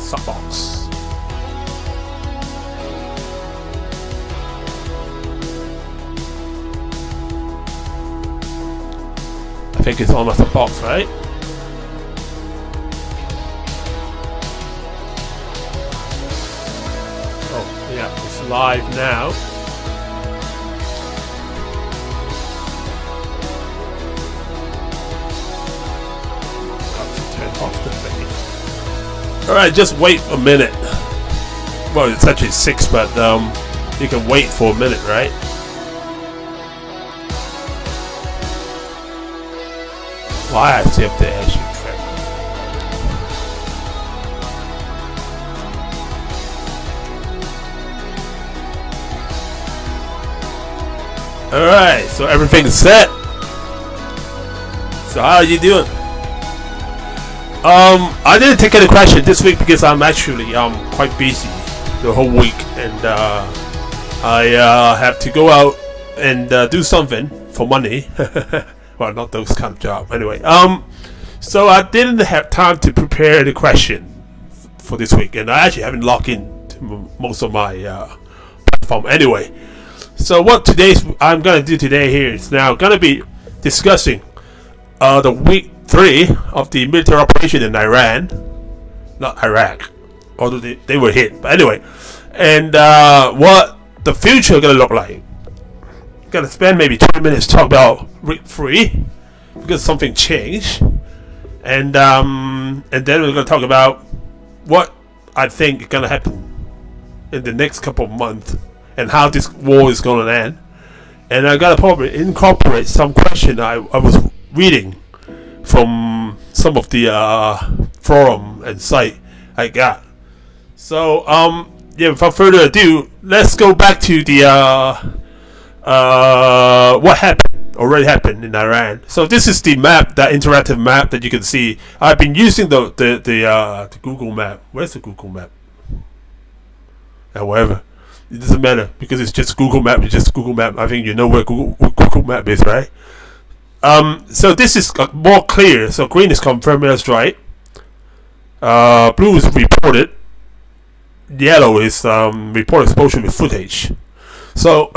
Subbox. I think it's on the Subbox, right? Oh, yeah, it's live now. Off the thing. Alright, just wait a minute. Well, it's actually 6, but you can wait for a minute, right? Why I see up the edge track. Alright, so everything's set. So how are you doing? I didn't take any question this week because I'm actually quite busy the whole week, and I have to go out and do something for money. Well, not those kind of job. Anyway, so I didn't have time to prepare the question for this week, and I actually haven't logged in to most of my platform anyway. So what I'm gonna do today here is now gonna be discussing the week 3 of the military operation in Iran, not Iraq, although they were hit. But anyway, and what the future gonna look like. Gonna spend maybe 20 minutes talk about week 3 because something changed, and then we're gonna talk about what I think is gonna happen in the next couple of months and how this war is gonna end. And I gotta probably incorporate some question I was reading from some of the forum and site I got. So yeah, without further ado, let's go back to the what already happened in Iran. So this is the map, that interactive map that you can see. I've been using the Google map. Where's the Google map? However, it doesn't matter because it's just Google map. It's just Google map. I think you know where Google map is, right? So this is more clear. So green is confirmed airstrike. Blue is reported. Yellow is reported explosion with footage. So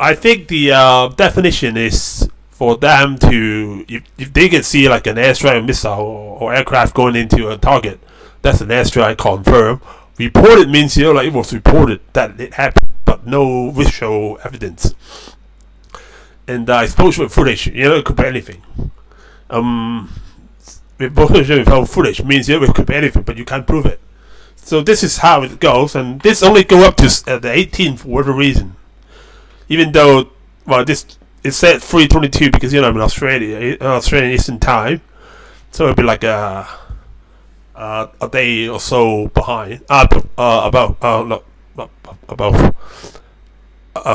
I think the definition is for them to, if they can see like an airstrike missile or aircraft going into a target, that's an airstrike confirmed. Reported means, you know, like it was reported that it happened, but no visual evidence. And explosion footage, you know, it could be anything. Explosion without footage means, you know, it could be anything, but you can't prove it. So this is how it goes, and this only go up to the 18th for whatever reason. Even though, well, this it said 3:22 because, you know, I'm in Australian Eastern Time, so it'll be like a day or so behind.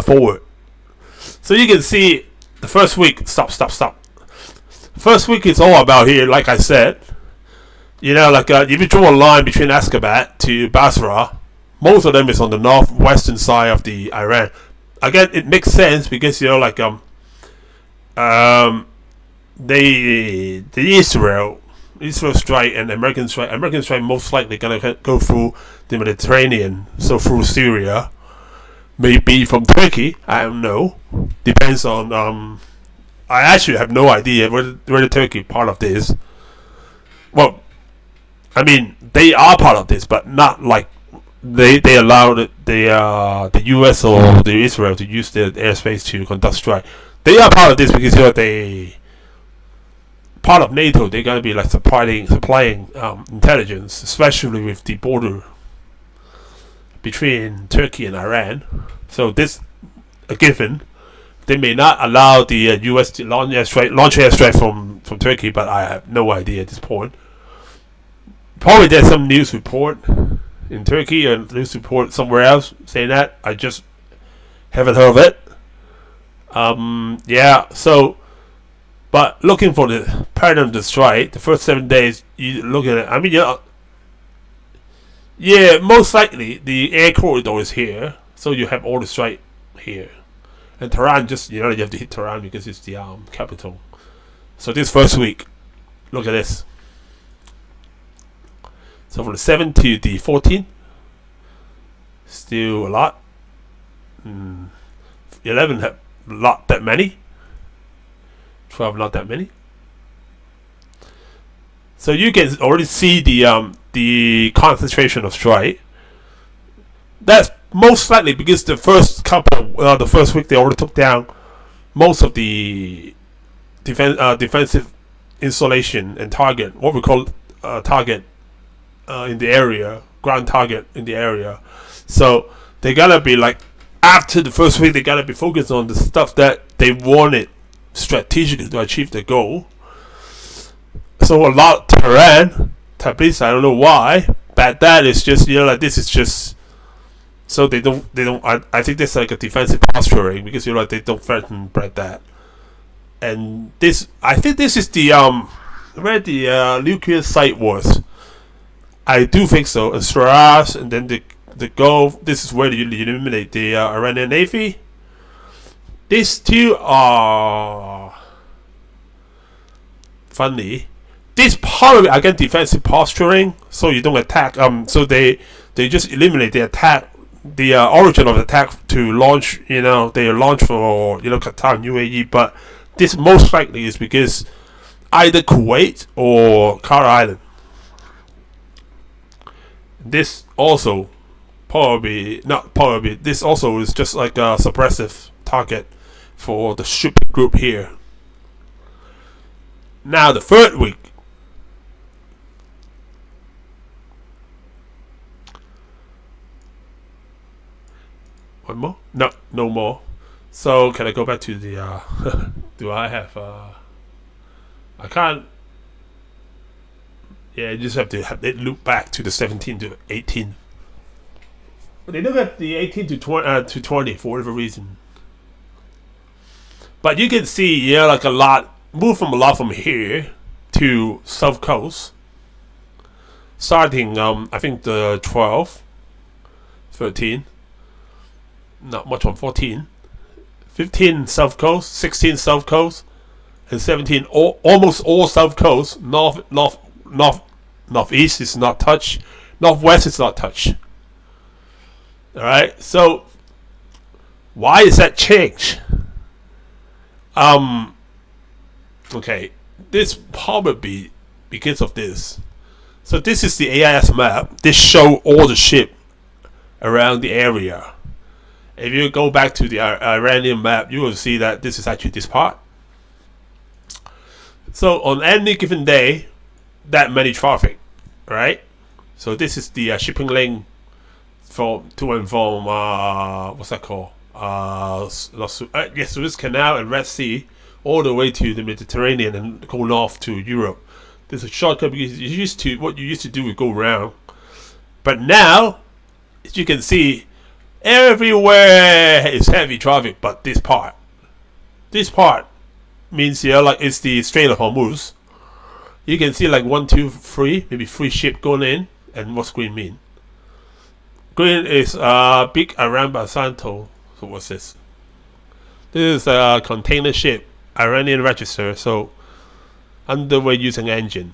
Forward. So you can see the first week. Stop. First week is all about here, like I said. You know, like if you draw a line between Ashgabat to Basra, most of them is on the northwestern side of the Iran. Again, it makes sense because, you know, like the Israel strike and American strike most likely gonna go through the Mediterranean, so through Syria, maybe from Turkey. I don't know. Depends on I actually have no idea whether Turkey part of this. Well, I mean, they are part of this, but not like they allow the US or the Israel to use their airspace to conduct strike. They are part of this because, you know, they part of NATO. They're gonna be like supplying intelligence, especially with the border between Turkey and Iran. So this a given. They may not allow the US to launch airstrike from Turkey, but I have no idea at this point. Probably there's some news report in Turkey or news report somewhere else saying that. I just haven't heard of it. Yeah, so, but looking for the pattern of the strike, the first 7 days, you look at it. I mean, yeah, most likely the air corridor is here, so you have all the strike here. And Tehran, just, you know, you have to hit Tehran because it's the capital. So this first week, look at this. So from the 7 to the 14, still a lot. 11 have not that many. 12 not that many. So you can already see the concentration of strike. That's most likely because the first week they already took down most of the defensive installation and target, what we call target in the area, ground target in the area. So they gotta be like, after the first week, they gotta be focused on the stuff that they wanted strategically to achieve the goal. So a lot of Tehran, Tabriz, I don't know why, but that is just, like this is just so they don't. I think there's like a defensive posturing because like they don't threaten Baghdad. And this, I think this is the where the nuclear site was. I do think so. And Shiraz, and then the Gulf. This is where you eliminate the Iranian Navy. These two are funny. This probably again defensive posturing, so you don't attack. So they just eliminate the attack, the origin of the attack to launch. They launch for Qatar and UAE, but this most likely is because either Kuwait or Kara Island. This also this also is just like a suppressive target for the ship group here. Now the third week. One more? No more. So can I go back to the do I have I can't. Yeah, you just have to have it loop back to the 17 to 18. But they look at the 18 to 20 for whatever reason. But you can see, like a lot from here to South Coast. Starting, I think the 12, 13. Not much on 14. 15 South Coast, 16 South Coast, and 17 almost all South Coast. Northeast is not touched. Northwest is not touched. Alright, so why is that change? Okay, this probably because of this. So this is the AIS map. This show all the ship around the area. If you go back to the Iranian map, you will see that this is actually this part. So on any given day, that many traffic, right? So this is the shipping lane to and from what's that called? Suez Canal and Red Sea, all the way to the Mediterranean and go north to Europe. There's a shortcut because what you used to do is go around, but now, as you can see, everywhere is heavy traffic, but this part means like it's the Strait of Hormuz. You can see like 1, 2, 3, maybe 3 ships going in. And what's green mean? Green is big Iran Basanto. So what's this? This is a container ship, Iranian register, so underway using engine.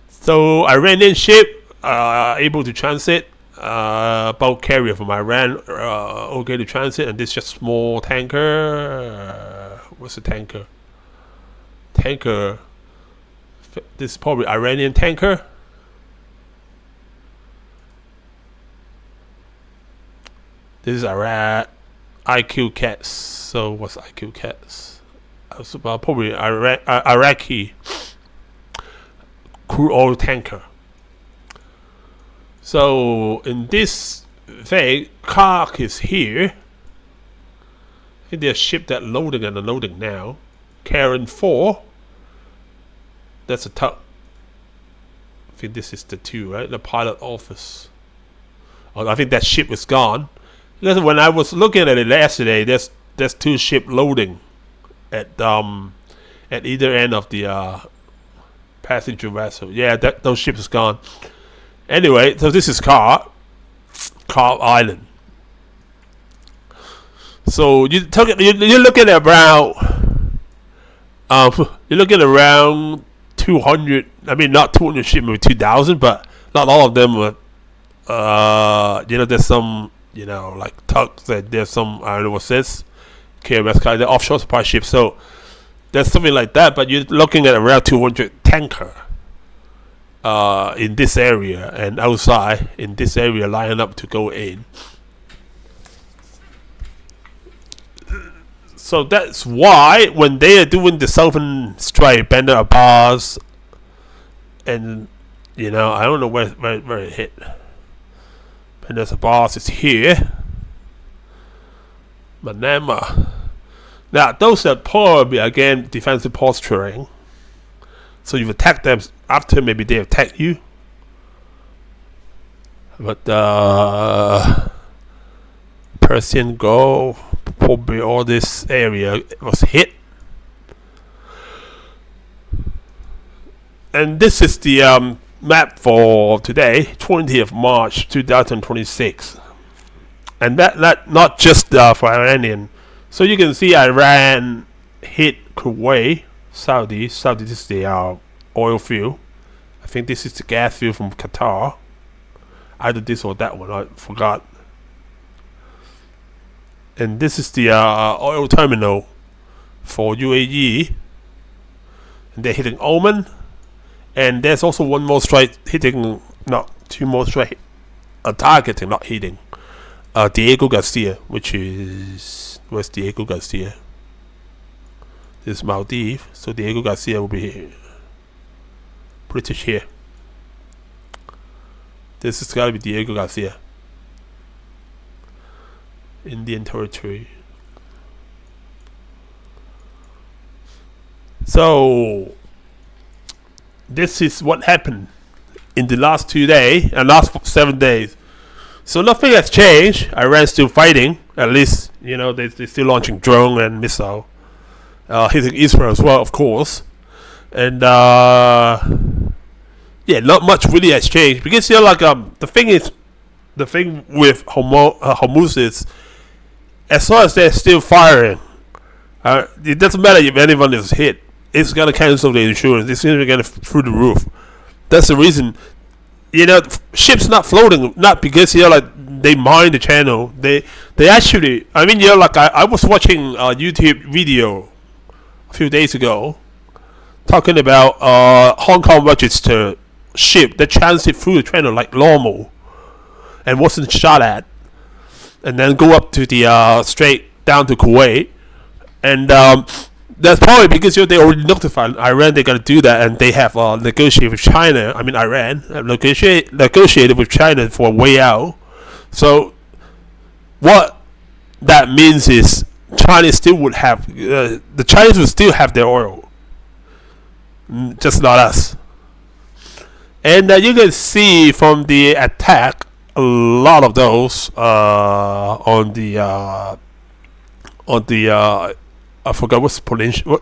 So Iranian ship able to transit. Bulk carrier from Iran okay to transit, and this just small tanker. What's a tanker? This is probably Iranian tanker. This is IQ Cats. So what's IQ Cats? Probably Iraqi crude oil tanker. So in this thing, Kark is here. I think there's a ship that loading and unloading now. Karen 4. That's a tug. I think this is the 2, right? The pilot office. Oh, I think that ship is gone. Because when I was looking at it yesterday, there's 2 ship loading at either end of the passenger vessel. Yeah, those ships is gone. Anyway, so this is Carl Island. So you're looking at around 200. I mean, not 200 ship, maybe 2,000, but not all of them were. There's some, like tugs, and there's some, I don't know what's this, KMS kind of offshore supply ships. So there's something like that, but you're looking at around 200 tanker in this area and outside in this area lining up to go in. So that's why when they are doing the Southern Strike, Bandar Abbas, and I don't know where it hit. Bandar Abbas is here. Manama. Now those are probably again defensive posturing. So you've attacked them after maybe they attack you. But Persian Gulf, probably all this area was hit. And this is the map for today, 20th March 2026. And that not just for Iranian. So you can see Iran hit Kuwait, Saudi. Saudi, this is the oil field. I think this is the gas field from Qatar. Either this or that one, I forgot. And this is the oil terminal for UAE. And they're hitting Oman. And there's also one more strike hitting, two more strike targeting, not hitting. Diego Garcia, which is, where's Diego Garcia? This is Maldives, so Diego Garcia will be here. British here. This has got to be Diego Garcia. Indian territory. So this is what happened in the last 2 days and last 7 days. So nothing has changed. Iran's still fighting. At least they're still launching drone and missile, hitting Israel as well, of course. And not much really has changed because the thing with Hormuz is, as long as they're still firing, it doesn't matter if anyone is hit. It's gonna cancel the insurance. It's gonna get through the roof. That's the reason. Ships not floating, not because they mine the channel. They actually. I was watching a YouTube video a few days ago talking about Hong Kong registered ship that transit through the channel like normal and wasn't shot at, and then go up to the straight down to Kuwait, and that's probably because they already notified Iran they're gonna do that, and they have negotiated with China. Iran negotiated with China for a way out. So what that means is China still would have the Chinese would still have their oil, just not us. And you can see from the attack a lot of those on the I forgot what's peninsula.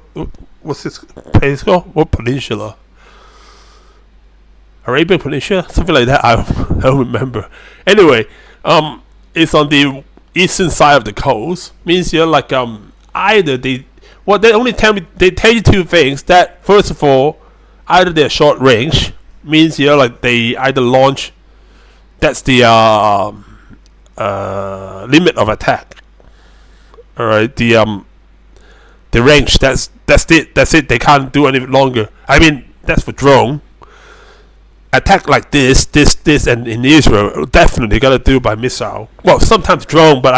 What's this place called? What peninsula? Arabian Peninsula, something like that. I don't remember. Anyway, it's on the eastern side of the coast. Means either they only tell you two things. That first of all, either they're short range. Means they either launch. That's the limit of attack. All right, the range. That's it. They can't do any longer. That's for drone. Attack like this, and in Israel, definitely gotta do by missile. Well, sometimes drone, but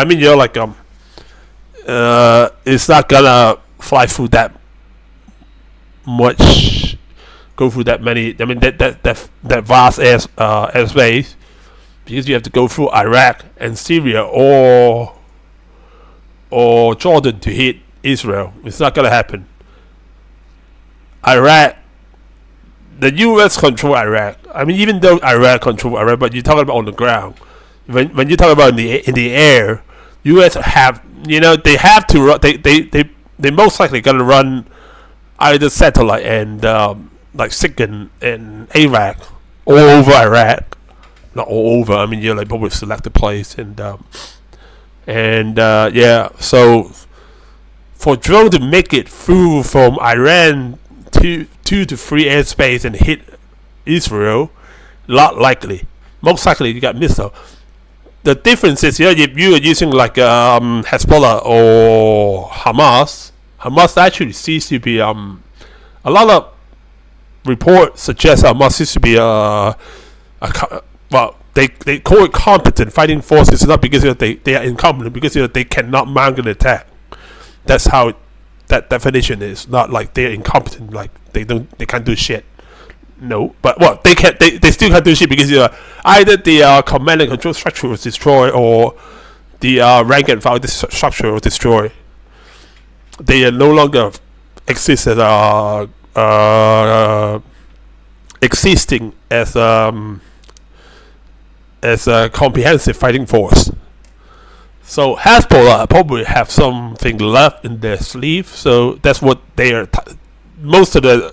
it's not gonna fly through that much, go through that many. That vast airspace, because you have to go through Iraq and Syria or Jordan to hit Israel. It's not gonna happen. Iraq, the U.S. control Iraq. Even though Iraq control Iraq, but you're talking about on the ground. When you talk about in the air, U.S. have they have to run. They most likely gonna run either satellite and like SIGINT and AVAC all over Iraq. Not all over. Probably select a place So for drone to make it through from Iran to 3 airspace and hit Israel, Not likely. Most likely you got missile. The difference is, if you are using like Hezbollah or Hamas actually seems to be a lot of reports suggest Hamas seems to be they call it competent fighting forces, not because they are incompetent, because they cannot mount an attack. That's how that definition is. Not like they're incompetent, like they can't do shit. No, but they still can't do shit because either the command and control structure was destroyed, or the rank and file structure was destroyed. They are no longer exist as existing as a comprehensive fighting force. So Hezbollah probably have something left in their sleeve. So that's what they are. Most of the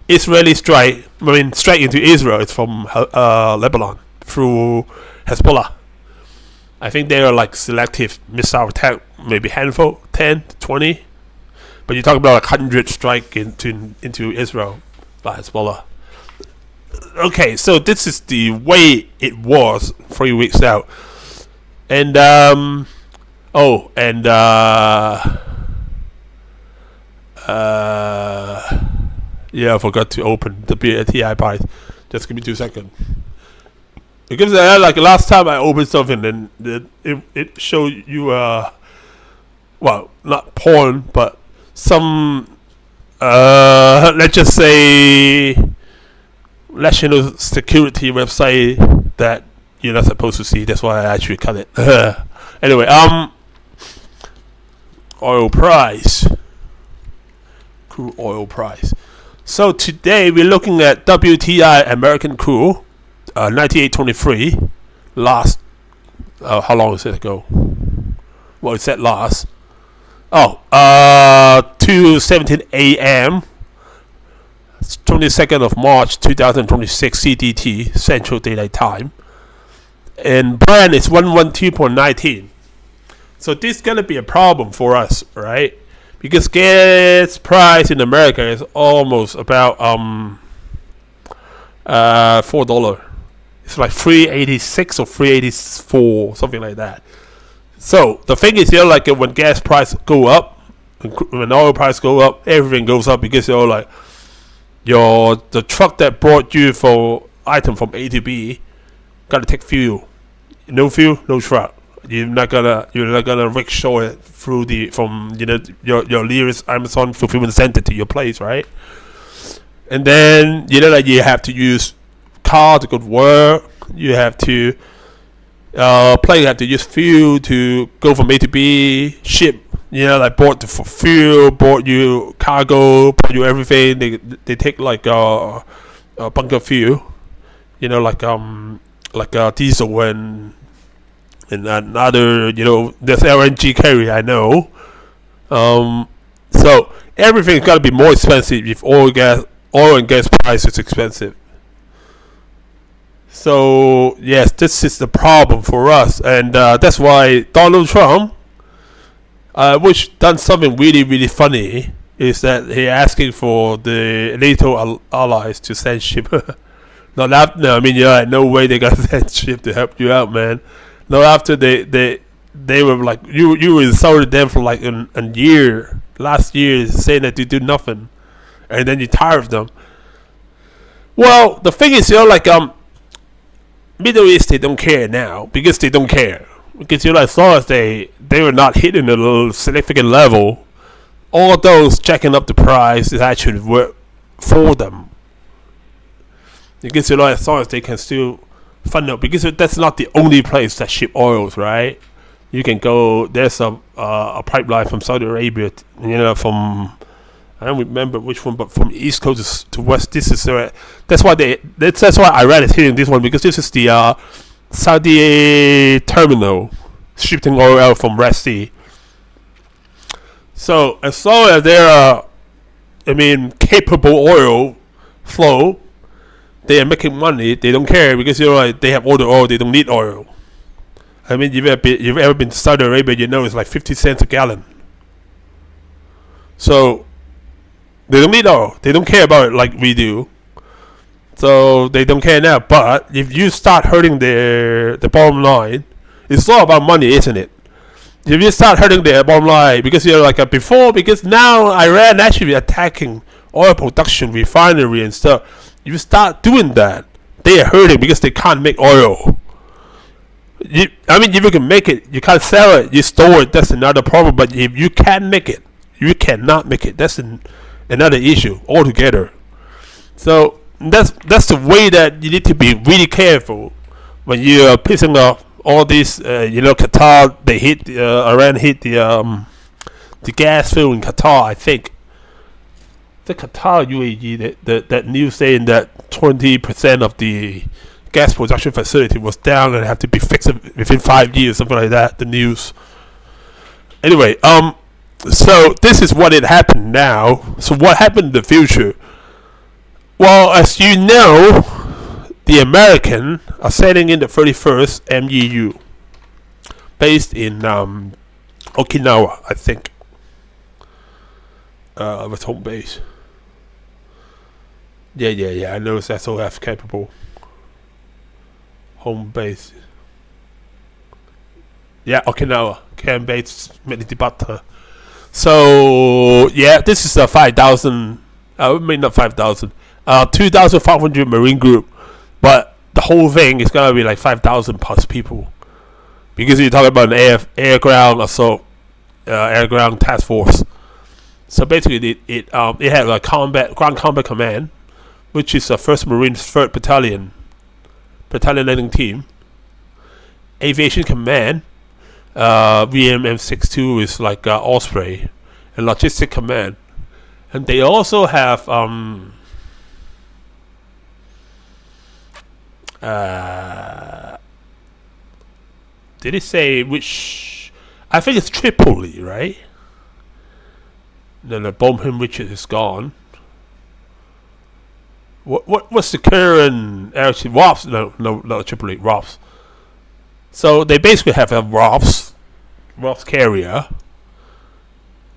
Israeli strike into Israel is from Lebanon through Hezbollah. I think they are like selective missile attack, maybe handful, 10, 20. But you're talking about like 100 strike into Israel by Hezbollah. Okay, so this is the way it was 3 weeks out. And I forgot to open the BATI price. Just give me 2 seconds. Because like last time I opened something, and it showed you not porn, but some let's just say national security website that you're not supposed to see. That's why I actually cut it. Anyway, oil price. Crude oil price. So today we're looking at WTI American crude, 98.23. Last, how long is it ago? Well, it said last. 2:17 a.m. 22nd of March 2026 CDT, Central Daylight Time. And Brent is 112.19. So this is gonna be a problem for us, right? Because gas price in America is almost about $4. It's like $3.86 or $3.84, something like that. So the thing is, like when gas price go up, when oil price go up, everything goes up because like the truck that brought you for item from A to B gotta take fuel. No fuel, no truck. You're not gonna rickshaw it through from your nearest Amazon fulfillment center to your place, right? And then like you have to use car to go to work. You have to you have to use fuel to go from A to B. Ship, like bought the fuel, bought you cargo, bought you everything. They take like bunker fuel, like diesel and other, there's LNG carrier, I know. So everything's got to be more expensive if oil and gas price is expensive. So yes, this is the problem for us, and that's why Donald Trump, which done something really, really funny, is that he asking for the NATO allies to send ship. No, no way they got to send ship to help you out, man. No, after they were like you insulted them for like a year last year, saying that you do nothing, and then you tired of them. Well, the thing is, like Middle East, they don't care now because they don't care because as long as they were not hitting a significant level, all those jacking up the price is actually work for them. Because as long as they can still fund out, because that's not the only place that ship oils, right? You can go. There's a pipeline from Saudi Arabia, from I don't remember which one, but from East Coast to West. This is that's why Iran is hitting this one, because this is the Saudi terminal shipping oil out from Red Sea. So as long as there are, capable oil flow, they are making money. They don't care because they have all the oil. They don't need oil. You've ever been to Saudi Arabia? It's like 50 cents a gallon. So they don't need oil. They don't care about it like we do. So they don't care now. But if you start hurting the bottom line, it's all about money, isn't it? If you start hurting their bottom line because you're like before, because now Iran actually attacking oil production, refinery and stuff. You start doing that, they are hurting because they can't make oil. If you can make it, you can't sell it, you store it, that's another problem. But if you can make it, you cannot make it, that's another issue altogether. So that's the way that you need to be really careful when you are pissing off all these. Qatar, they hit Iran hit the gas field in Qatar. I think the Qatar UAE, that news saying that 20% of the gas production facility was down and have to be fixed within 5 years, something like that. The news. Anyway, so this is what it happened now. So what happened in the future? Well, as you know, the Americans are sailing in the 31st MEU, based in Okinawa, I think. With home base. Yeah. I know it's SOF capable. Home base. Yeah, Okinawa. Can base Medibata. So yeah, this is a 5,000. Maybe not 5,000. 2,500 Marine group, but the whole thing is gonna be like 5,000 plus people, because you're talking about an air ground assault, air ground task force. So basically, it had a ground combat command, which is a 1st Marine 3rd Battalion landing team. Aviation command, VMM62 is like Osprey, and logistic command, and they also have did it say which? I think it's Tripoli, right? Then the Bombham Richard is gone. What's the current actually ROPS? No, Tripoli, ROPS. So they basically have a ROPS carrier,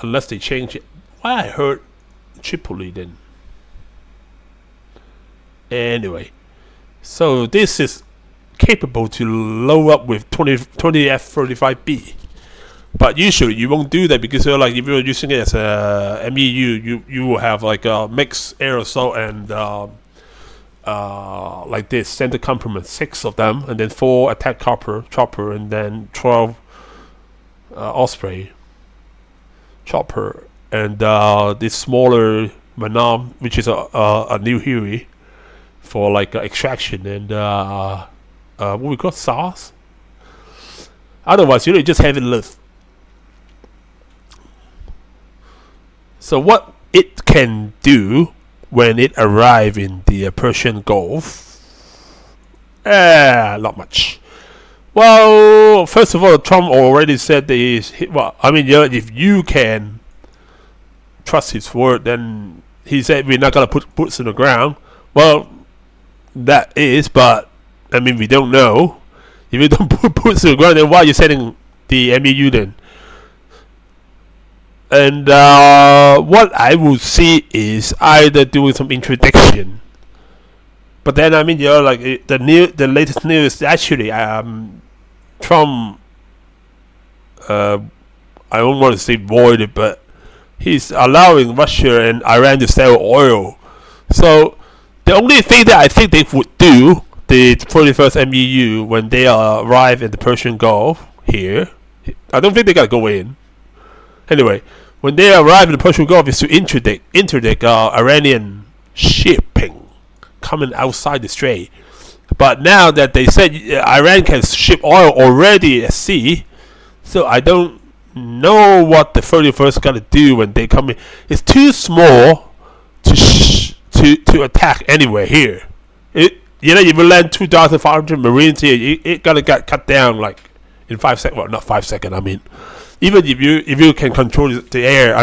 unless they change it. Why I heard Tripoli then? Anyway, so this is capable to load up with 20 F-35B. But usually you won't do that, because like if you're using it as a MEU, you will have like a mixed air assault and like this center complement, 6 of them, and then 4 attack chopper, and then 12 Osprey chopper, and this smaller Manam, which is a new Huey for like extraction, and what we call SARS. Otherwise, you just have it lift. So what it can do when it arrives in the Persian Gulf? Not much. Well, first of all, Trump already said that if you can trust his word, then he said we're not gonna put boots in the ground. Well, that is, but we don't know. If you don't put boots in the ground, then why are you sending the MEU then? And what I would see is either doing some interdiction, but then like the latest news actually Trump, I don't want to say voided, but he's allowing Russia and Iran to sell oil. So the only thing that I think they would do, the 41st MEU, when they arrive in the Persian Gulf here, I don't think they gotta go in. Anyway, when they arrive in the Persian Gulf, is to interdict Iranian shipping coming outside the strait. But now that they said Iran can ship oil already at sea, so I don't know what the 31st gonna do when they come in. It's too small to attack anywhere here. If you land 2,500 Marines here, it gonna get cut down like in 5 seconds. Well, not 5 seconds. Even if you can control the air,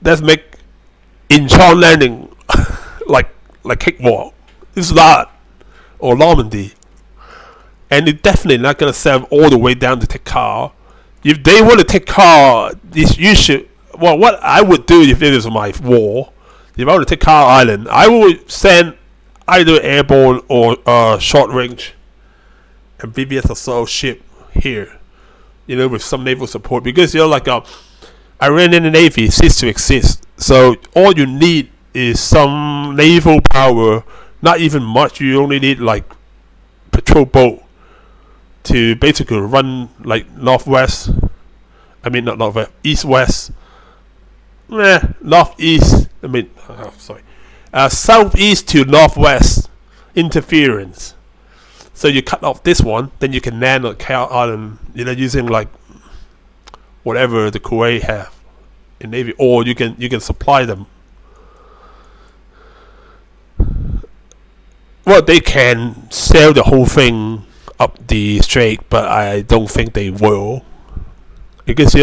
that's make Incheon landing like cakewalk. It's not, or Normandy, and it's definitely not gonna send all the way down to Tekar. If they want to take car, you should. Well, what I would do if it is my war, if I were to take Carl Island, I would send either airborne or short range amphibious assault ship here, with some naval support, because Iranian Navy ceased to exist. So all you need is some naval power, not even much. You only need like patrol boat to basically run like northwest. I mean not northwest, east-west. Northeast. Southeast to northwest interference. So you cut off this one, then you can land on Carl Island, using like whatever the Kuwait have in Navy, or you can supply them. Well, they can sail the whole thing up the strait, but I don't think they will. Because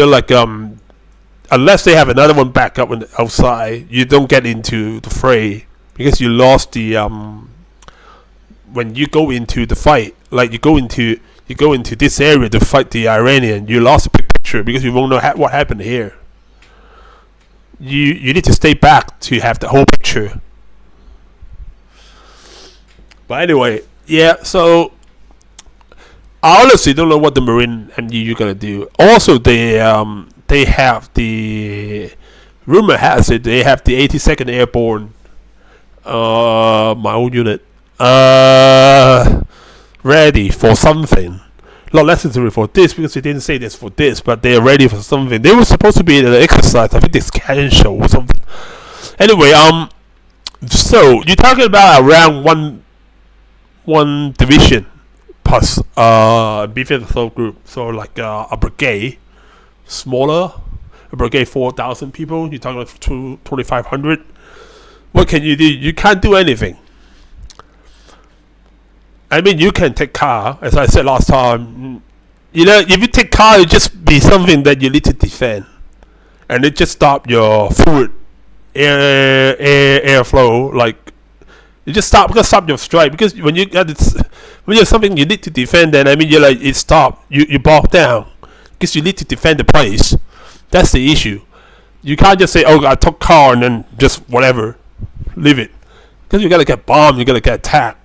unless they have another one back up outside, you don't get into the fray, because you lost the when you go into the fight, like you go into this area to fight the Iranian, you lost the big picture because you won't know what happened here. You need to stay back to have the whole picture. But anyway, yeah. So I honestly don't know what the Marine MDU gonna do. Also, they have the rumor has it they have the 82nd Airborne, my own unit, ready for something. Not necessarily for this, because they didn't say this for this, but they're ready for something. They were supposed to be in an exercise. I think this can show or something. Anyway, so you're talking about around one division plus B-5 assault group, so like a brigade, smaller, a brigade 4,000 people. You're talking about 2,500. What can you do? You can't do anything. I mean, you can take car, as I said last time. If you take car, it just be something that you need to defend, and it just stop your fluid airflow. Like you just stop your strike, because when you have something you need to defend, then it stop. You bog down because you need to defend the place. That's the issue. You can't just say, "Oh, I took car," and then just whatever, leave it, because you gotta get bombed. You gotta get attacked.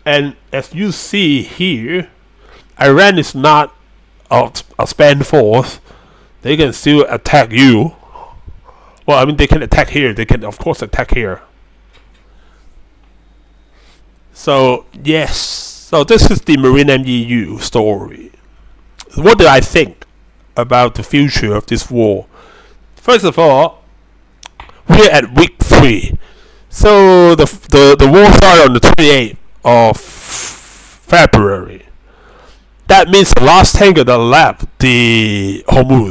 And as you see here, Iran is not a spanned force. They can still attack you. Well, they can attack here. They can, of course, attack here. So, yes. So, this is the Marine MDU story. What do I think about the future of this war? First of all, we're at week 3. So, the war started on the 28th of February. That means the last tanker that left the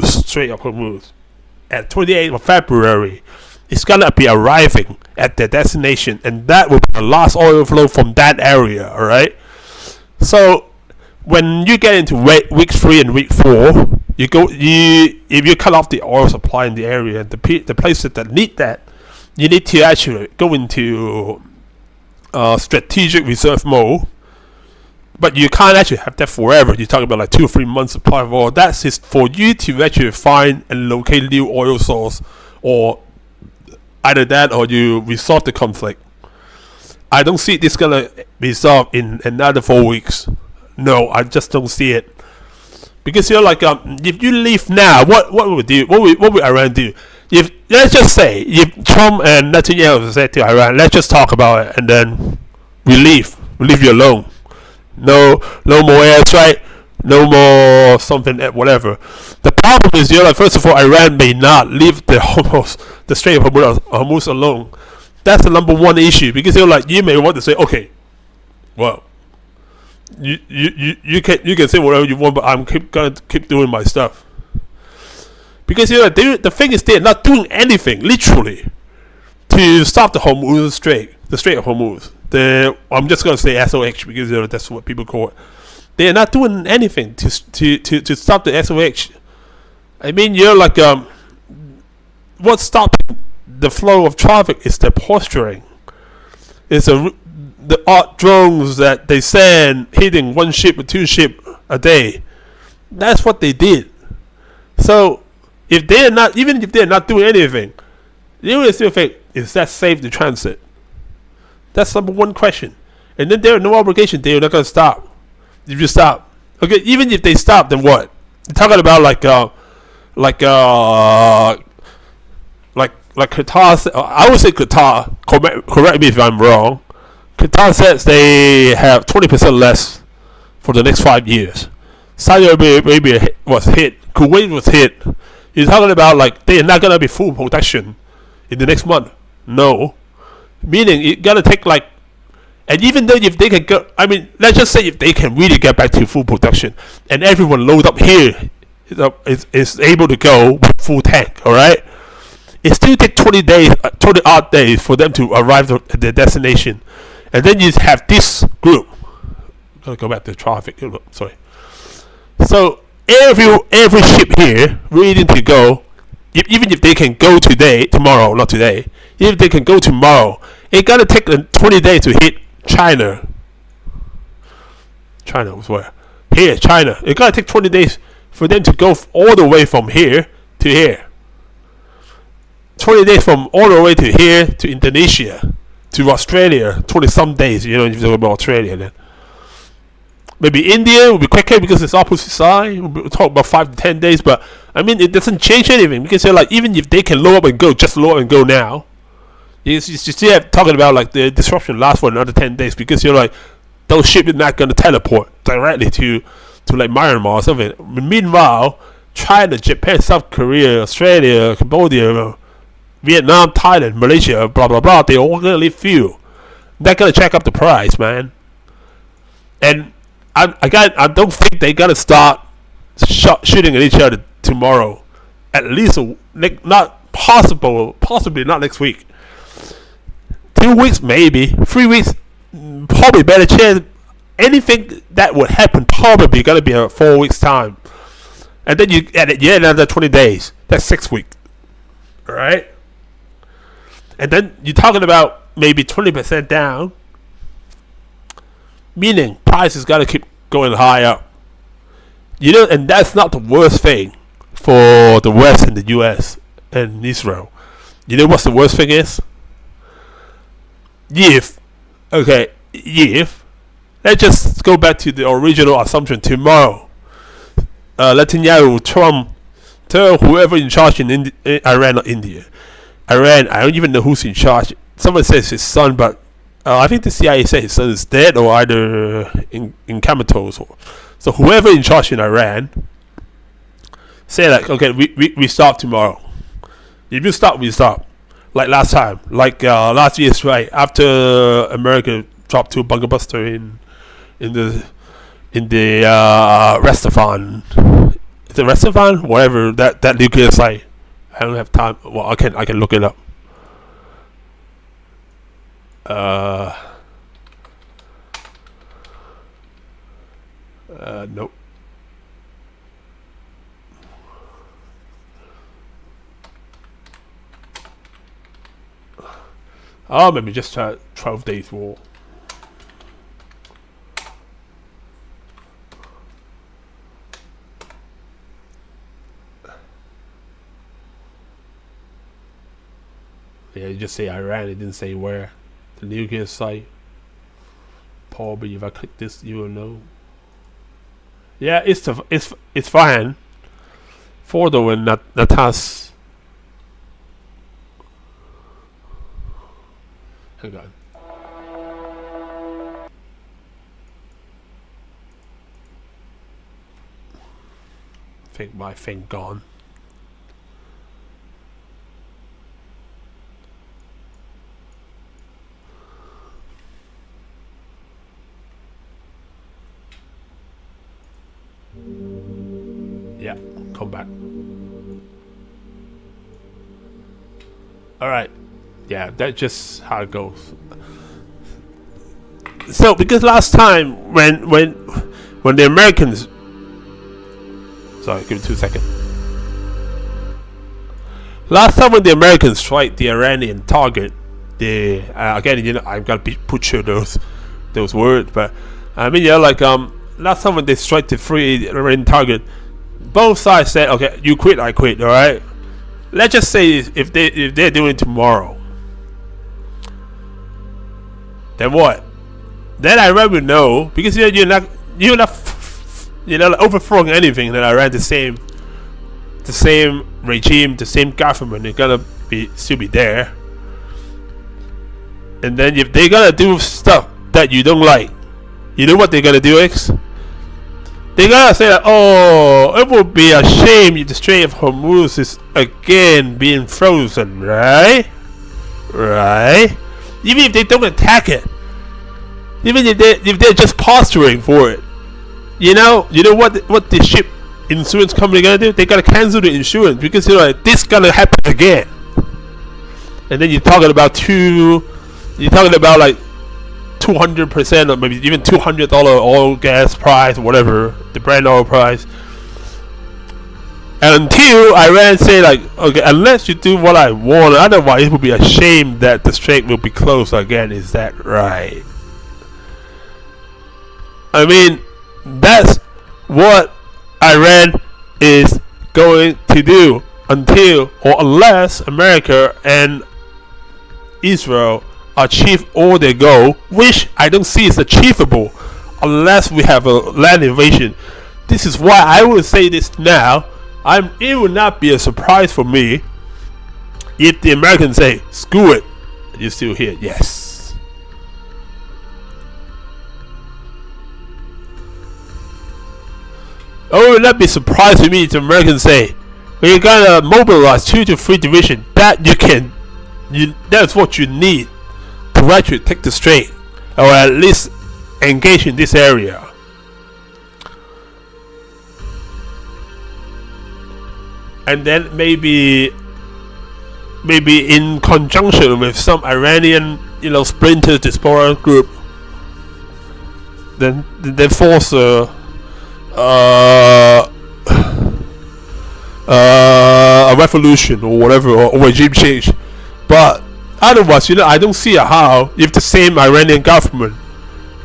Strait of Hormuz at 28th of February is gonna be arriving at their destination, and that will be the last oil flow from that area. All right. So when you get into week 3 and week 4, if you cut off the oil supply in the area, the places that need that, you need to actually go into strategic reserve mode. But you can't actually have that forever. You're talking about like 2 or 3 months supply of oil. That's just for you to actually find and locate new oil source, or either that or you resolve the conflict. I don't see this gonna be solved in another 4 weeks. No, I just don't see it. Because if you leave now, what would do? What would Iran do? Let's just say if Trump and Netanyahu said to Iran, let's just talk about it, and then we leave you alone. No more airstrike, no more something, whatever. The problem is, first of all, Iran may not leave the Strait of Hormuz alone. That's the number one issue, because you may want to say, okay, well, you can say whatever you want, but I'm gonna keep doing my stuff. Because the thing is, they're not doing anything literally to stop the Strait of Hormuz. I'm just gonna say SOH, because that's what people call it. They're not doing anything to stop the SOH. What's stopping the flow of traffic is the posturing. It's the odd drones that they send hitting 1 ship or 2 ships a day. That's what they did. So If they're not, even if they're not doing anything, they will still think, is that safe to transit? That's number one question. And then there are no obligation. They're not gonna stop. If you stop, okay, even if they stop, then what? You're talking about like Qatar. I would say Qatar. Correct me if I'm wrong. Qatar says they have 20% less for the next 5 years. Saudi Arabia was hit. Kuwait was hit. You're talking about like they're not gonna be full production in the next month. No, meaning it gotta take like. And even though if they can go, I mean, let's just say if they can really get back to full production, and everyone load up here is able to go with full tank, all right? It still takes 20 days, 20 odd days for them to arrive at their destination, and then you have this group. I'm gonna go back to traffic. Sorry. So every ship here ready to go, even if they can go tomorrow, not today. If they can go tomorrow, it gotta take them 20 days to hit China was where? Here, China. It gotta take 20 days for them to go all the way from here to here. 20 days from all the way to here to Indonesia to Australia. 20 some days. You know, if you talk about Australia, then maybe India will be quicker because it's opposite side. We'll talk about 5 to 10 days, but I mean it doesn't change anything because they're like, even if they can load up and go, just load up and go now. You still have talking about like the disruption lasts for another 10 days because you're like, those ships are not going to teleport directly to like Myanmar or something. Meanwhile, China, Japan, South Korea, Australia, Cambodia, Vietnam, Thailand, Malaysia, blah blah blah, they all gonna leave fuel. They're gonna check up the price, man. And I don't think they're gonna start shooting at each other tomorrow. At least not possibly not next week. 2 weeks maybe, 3 weeks, probably better chance. Anything that would happen probably gonna be a 4 weeks time, and then you add another 20 days. That's 6 weeks, right? And then you're talking about maybe 20% down, meaning prices gotta keep going high up. You know, and that's not the worst thing for the West and the U.S. and Israel. You know what's the worst thing is? If let's just go back to the original assumption tomorrow, Netanyahu, Trump, tell whoever in charge in Iran, not India. Iran, I don't even know who's in charge. Someone says his son, but I think the CIA said his son is dead or either in comatose. So whoever in charge in Iran, say like, okay, we stop tomorrow. If you stop, we stop. Like last time, like last year's right after America dropped 2 bunker buster in the Restavan, the Restavan, whatever that nuclear site. I don't have time. Well, I can look it up. Nope. Oh, maybe just 12 days war. Yeah, you just say Iran. It didn't say where. The nuclear site. Probably if I click this, you will know. Yeah, it's fine. Fordo and Natas. Hang on. I think my thing gone. Yeah, come back. Alright. Yeah, that's just how it goes. So, because last time when the Americans, sorry, give me 2 seconds. Last time when the Americans tried the Iranian target, the again, you know, I've got to butcher those words, but I mean, yeah, like last time when they struck the free Iranian target, both sides said, okay, you quit, I quit, all right. Let's just say if they're doing it tomorrow, then what? Then Iran will know, because you're not overthrowing anything. That Iran the same regime, the same government, they're gonna still be there. And then if they're gonna do stuff that you don't like, you know what they're gonna do, X? They're gonna say that, oh, it would be a shame if the Strait of Hormuz is again being frozen, right? Right? Even if they don't attack it, even if they're just posturing for it, you know what the ship insurance company gonna do? They gotta cancel the insurance because this gonna happen again. And then you're talking about like 200% or maybe even $200 oil gas price, whatever the Brent oil price. And until Iran say like, okay, unless you do what I want, otherwise it would be a shame that the strait will be closed again. Is that right? I mean, that's what Iran is going to do until or unless America and Israel achieve all their goal, which I don't see is achievable unless we have a land invasion. This is why I will say this now. It will not be a surprise for me if the Americans say, screw it, you're still here. Yes. I will not be surprised to me if the Americans say, we're gonna mobilize 2 to 3 divisions. That's what you need to actually take the strait, or at least engage in this area. And then maybe in conjunction with some Iranian, splinter diaspora group, then they force a revolution or whatever, or regime change. But otherwise, I don't see how, if the same Iranian government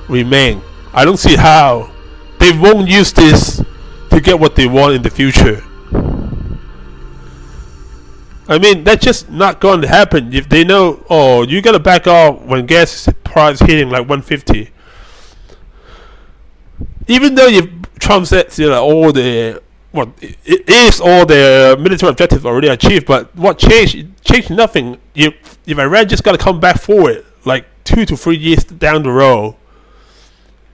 remain, I don't see how they won't use this to get what they want in the future. I mean, that's just not going to happen if they know, oh, you gotta back off when gas price hitting like 150. Even though Trump said all the military objectives already achieved, but what changed? It changed nothing. If Iran just gotta come back forward like 2 to 3 years down the road,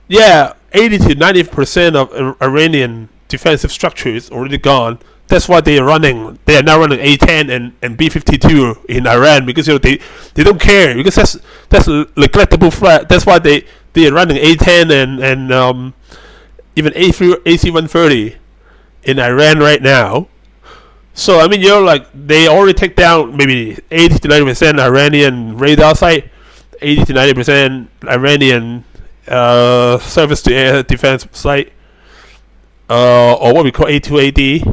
80 to 90% of Iranian defensive structure is already gone. That's why they are now running A-10 and B-52 in Iran, because they don't care, because that's neglectable threat. That's why they are running A-10 and even AC-130 in Iran right now. So I mean, they already take down maybe 80 to 90% Iranian radar site, 80 to 90% Iranian surface to air defense site, or what we call A2AD.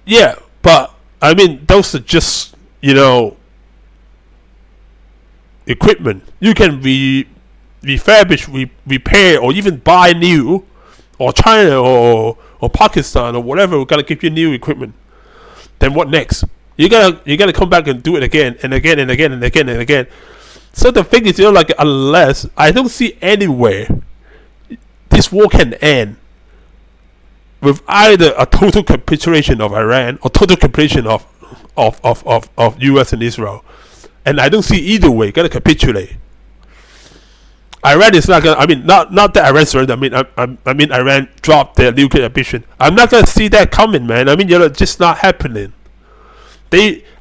Yeah, but I mean, those are just equipment. You can refurbish, repair, or even buy new, or China or Pakistan or whatever. We gotta give you new equipment. Then what next? You gotta come back and do it again and again and again and again and again. So the thing is, unless I don't see anywhere this war can end with either a total capitulation of Iran or total capitulation of US and Israel, and I don't see either way gonna capitulate. Iran is not gonna. I mean, not that Iran surrendered. I mean Iran dropped their nuclear ambition. I'm not gonna see that coming, man. I mean, just not happening.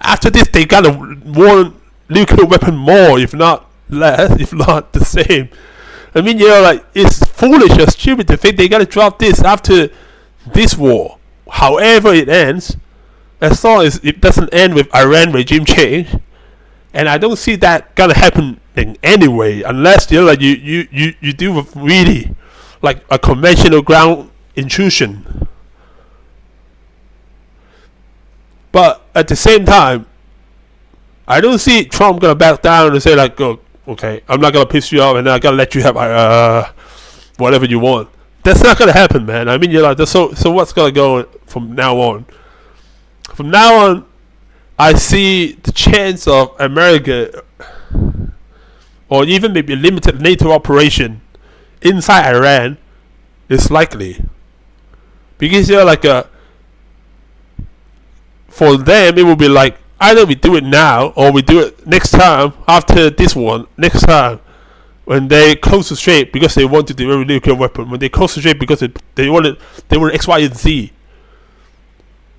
After this, they gotta warn nuclear weapon more, if not less, if not the same. I mean, it's foolish or stupid to think they gotta drop this after this war. However it ends, as long as it doesn't end with Iran regime change, and I don't see that gonna happen in any way, unless you do with really like a conventional ground intrusion. But at the same time, I don't see Trump gonna back down and say like, oh, okay, I'm not gonna piss you off and I gotta let you have whatever you want. That's not gonna happen, man. I mean, you're like, so what's gonna go from now on? From now on, I see the chance of America, or even maybe a limited NATO operation inside Iran, is likely. Because you're like for them, it will be like either we do it now or we do it next time after this one. Next time, when they close the strait because they want to develop a nuclear weapon. When they close the strait because they want X, Y, and Z.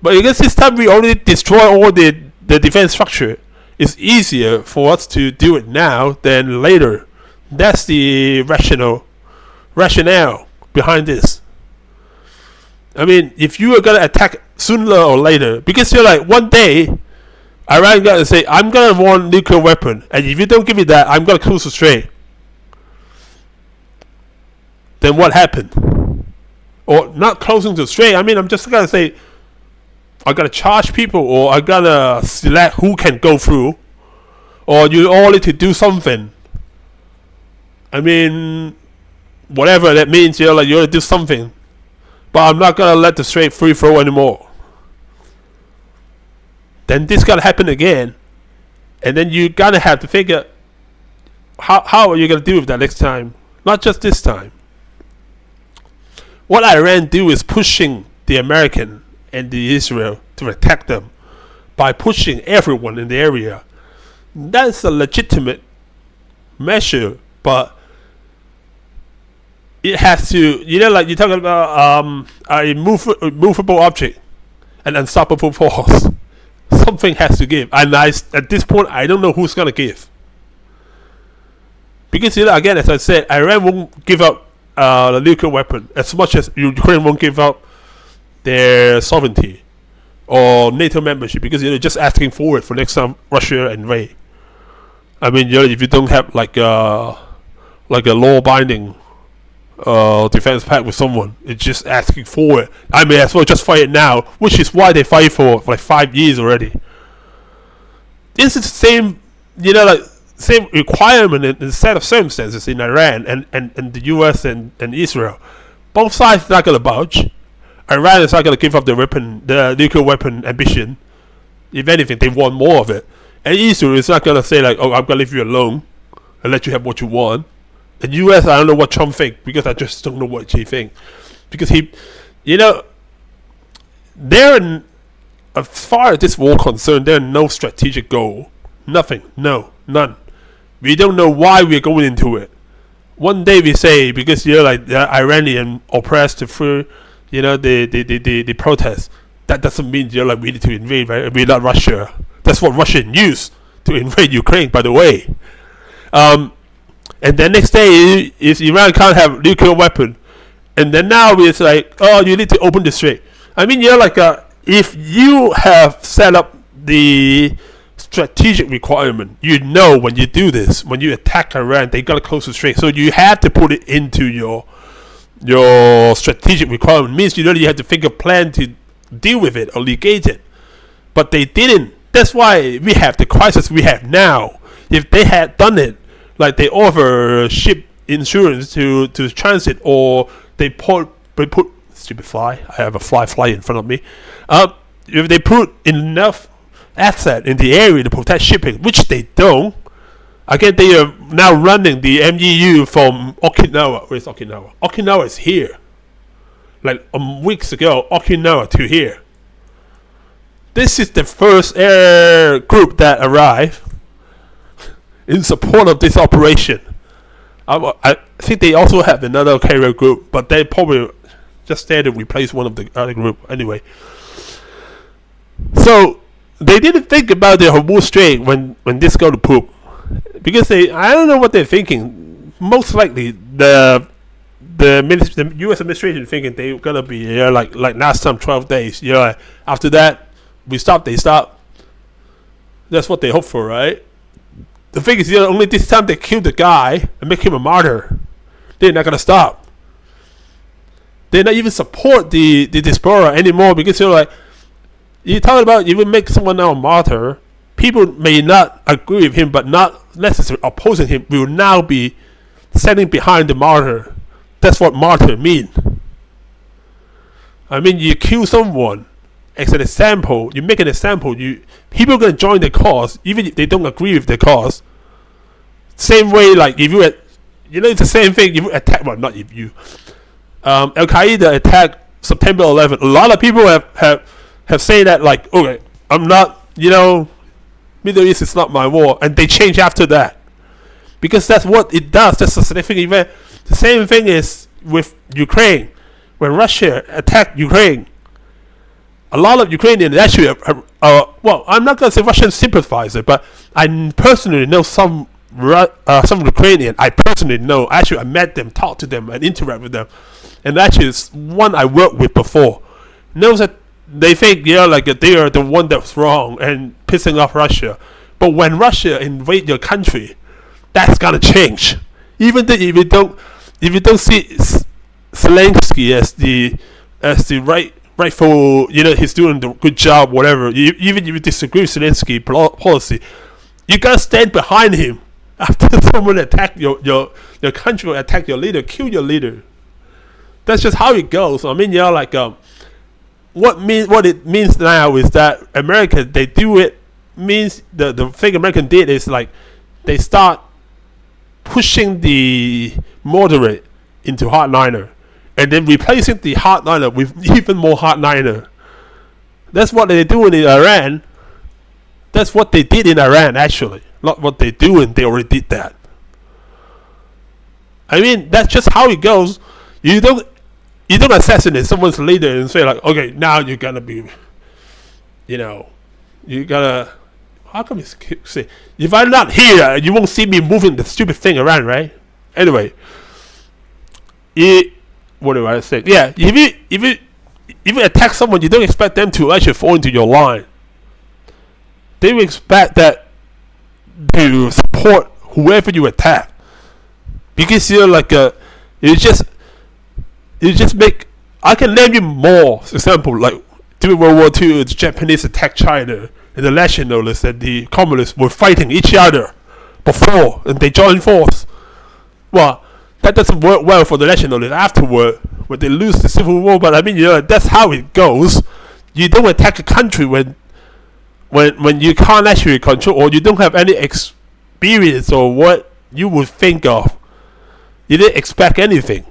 But I guess this time we already destroy all the defense structure. It's easier for us to do it now than later. That's the rationale behind this. I mean, if you are gonna attack sooner or later, because you're like, one day Iran gonna say, I'm gonna want nuclear weapon, and if you don't give me that, I'm gonna close the strait. Then what happened? Or not closing the strait, I mean, I'm just gonna say, I gotta charge people, or I gotta select who can go through, or you all need to do something. I mean, whatever that means, you're like, you gotta do something. But I'm not gonna let the strait free flow anymore. Then this gotta happen again, and then you gotta have to figure how are you gonna deal with that next time? Not just this time. What Iran do is pushing the American and the Israel to attack them by pushing everyone in the area. That's a legitimate measure, but it has to, like you're talking about a movable object, an unstoppable force. Something has to give, and at this point I don't know who's gonna give, because again, as I said, Iran won't give up the nuclear weapon as much as Ukraine won't give up their sovereignty or NATO membership, because you're just asking for it for next time Russia invade. I mean, if you don't have like a law-binding defense pact with someone, it's just asking for it. I may as well just fight it now, which is why they fight for like 5 years already. This is the same, same requirement in a set of circumstances in Iran and the US and Israel. Both sides are not going to budge. Iran is not going to give up the nuclear weapon ambition. If anything, they want more of it. And Israel is not going to say like, oh, I'm going to leave you alone and let you have what you want. The US, I don't know what Trump thinks, because I just don't know what he thinks. Because as far as this war concerned, there's no strategic goal. Nothing. No. None. We don't know why we're going into it. One day we say, because like the Iranian oppressed through, the protests. That doesn't mean like we need to invade, right? We're not Russia. That's what Russia used to invade Ukraine, by the way. And then next day is Iran can't have nuclear weapon, and then now it's like, oh, you need to open the strait. I mean, if you have set up the strategic requirement, when you do this, when you attack Iran, they gotta close the strait. So you have to put it into your strategic requirement. It means you have to think a plan to deal with it or negate it. But they didn't. That's why we have the crisis we have now. If they had done it, like they offer ship insurance to transit, or they put stupid fly. I have a fly in front of me. If they put enough asset in the area to protect shipping, which they don't. Again, they are now running the MEU from Okinawa. Where's Okinawa? Okinawa is here. Like weeks ago, Okinawa to here. This is the first air group that arrived in support of this operation. I think they also have another carrier group, but they probably just there to replace one of the other group anyway. So they didn't think about the Hormuz Strait when this go to poop, because I don't know what they're thinking. Most likely the U.S. administration thinking they're gonna be like last time 12 days. After that we stop, they stop. That's what they hope for, right? The thing is, only this time they kill the guy and make him a martyr. They're not gonna stop. They're not even support the diaspora anymore, because you're talking about, you will make someone now a martyr. People may not agree with him, but not necessarily opposing him, will now be standing behind the martyr. That's what martyr mean. I mean, you kill someone as an example. You make an example. People gonna join the cause even if they don't agree with the cause. Same way, like if you, it's the same thing. If you attack, well, not if you, Al Qaeda attacked September 11th. A lot of people have said that, like, okay, I'm not, Middle East is not my war, and they change after that because that's what it does. That's a significant event. The same thing is with Ukraine. When Russia attacked Ukraine, a lot of Ukrainians actually, well, I'm not gonna say Russian sympathizer, but I personally know some Ukrainian. I personally know. Actually, I met them, talked to them, and interact with them. And actually, it's one I worked with before. Knows that they think they are the one that's wrong and pissing off Russia. But when Russia invade your country, that's gonna change. Even if you don't see Zelensky as the rightful, he's doing the good job, whatever. Even if you disagree with Zelensky policy, you gotta stand behind him. After someone attack your country, attack your leader, kill your leader. That's just how it goes. I mean, what it means now is that America, they do it, means the thing American did is like they start pushing the moderate into hardliner and then replacing the hardliner with even more hardliner. That's what they're doing in Iran. That's what they did in Iran, actually. Not what they're doing, they already did that. I mean, that's just how it goes. You don't assassinate someone's leader and say like, okay, now you're gonna be, you gotta. How come you say, if I'm not here, you won't see me moving the stupid thing around, right? Anyway, what do I say? Yeah, if you attack someone, you don't expect them to actually fall into your line. They will expect that to support whoever you attack, because you're like you just make. I can name you more. For example, like during World War II, the Japanese attacked China, and the nationalists and the communists were fighting each other before, and they joined force. Well, that doesn't work well for the nationalists afterward when they lose the civil war. But I mean, that's how it goes. You don't attack a country when you can't actually control, or you don't have any experience or what you would think of. You didn't expect anything.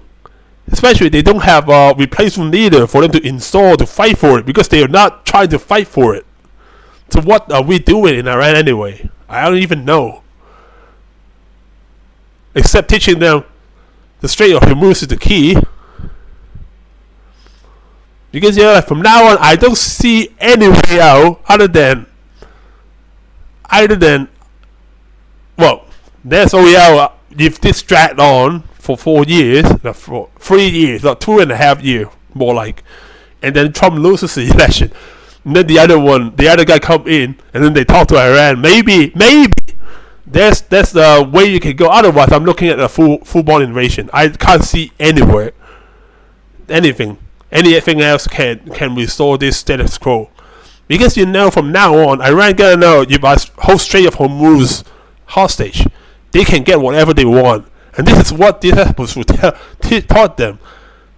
Especially they don't have a replacement leader for them to install to fight for it, because they are not trying to fight for it. So what are we doing in Iran anyway? I don't even know. Except teaching them the Strait of Hormuz is the key. Because from now on, I don't see any way out other than well, there's a way out if this dragged on for 4 years, for 3 years, or 2.5 years, more like, and then Trump loses the election, and then the other guy come in, and then they talk to Iran. Maybe that's the way you can go. Otherwise, I'm looking at a full-blown invasion. I can't see anywhere anything else can restore this status quo. Because from now on, Iran gonna know if I hold Strait of Hormuz hostage, they can get whatever they want. And this is what the Arabs taught them.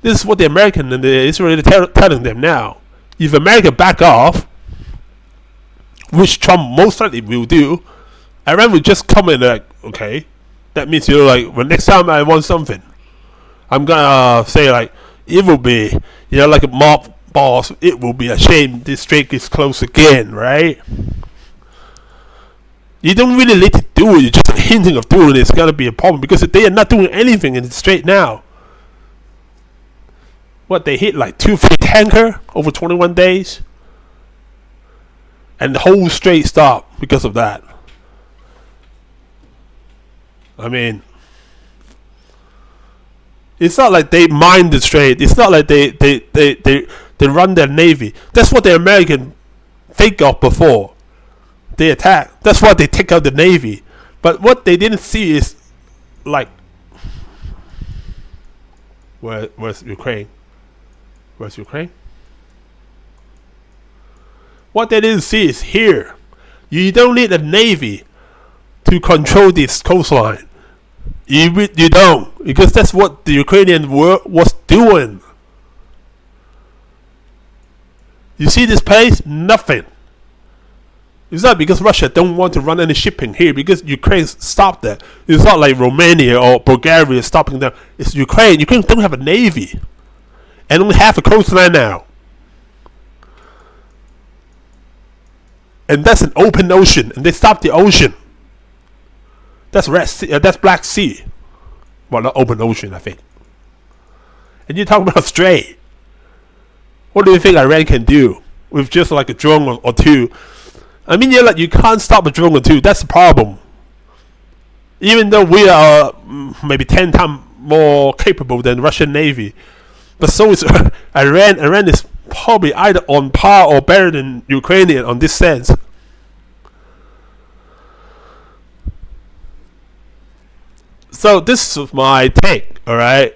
This is what the American and the Israeli telling them now. If America back off, which Trump most likely will do, Iran will just come in like, okay, that means when next time I want something, I'm gonna say like, it will be, like a mob boss, it will be a shame this strait is closed again, right? You don't really need to do it. You're just hinting of doing it. It's gonna be a problem because they are not doing anything in the strait now. What, they hit like 2-3 tanker over 21 days, and the whole strait stopped because of that. I mean, it's not like they mine the strait. It's not like they run their navy. That's what the American think of before they attack. That's why they take out the navy. But what they didn't see is like, where's Ukraine? Where's Ukraine? What they didn't see is here. You don't need a navy to control this coastline. You don't, because that's what the Ukrainian was doing. You see this place? Nothing. It's not because Russia don't want to run any shipping here, because Ukraine stopped that. It's not like Romania or Bulgaria stopping them. It's Ukraine. Ukraine don't have a navy, and only half a coastline now. And that's an open ocean, and they stopped the ocean. That's Red Sea. That's Black Sea. Well, not open ocean, I think. And you're talking about stray. What do you think Iran can do with just like a drone or two? I mean, you can't stop a drone or two. That's the problem. Even though we are maybe 10 times more capable than Russian Navy, but so is Iran. Iran is probably either on par or better than Ukrainian on this sense. So this is my take. All right,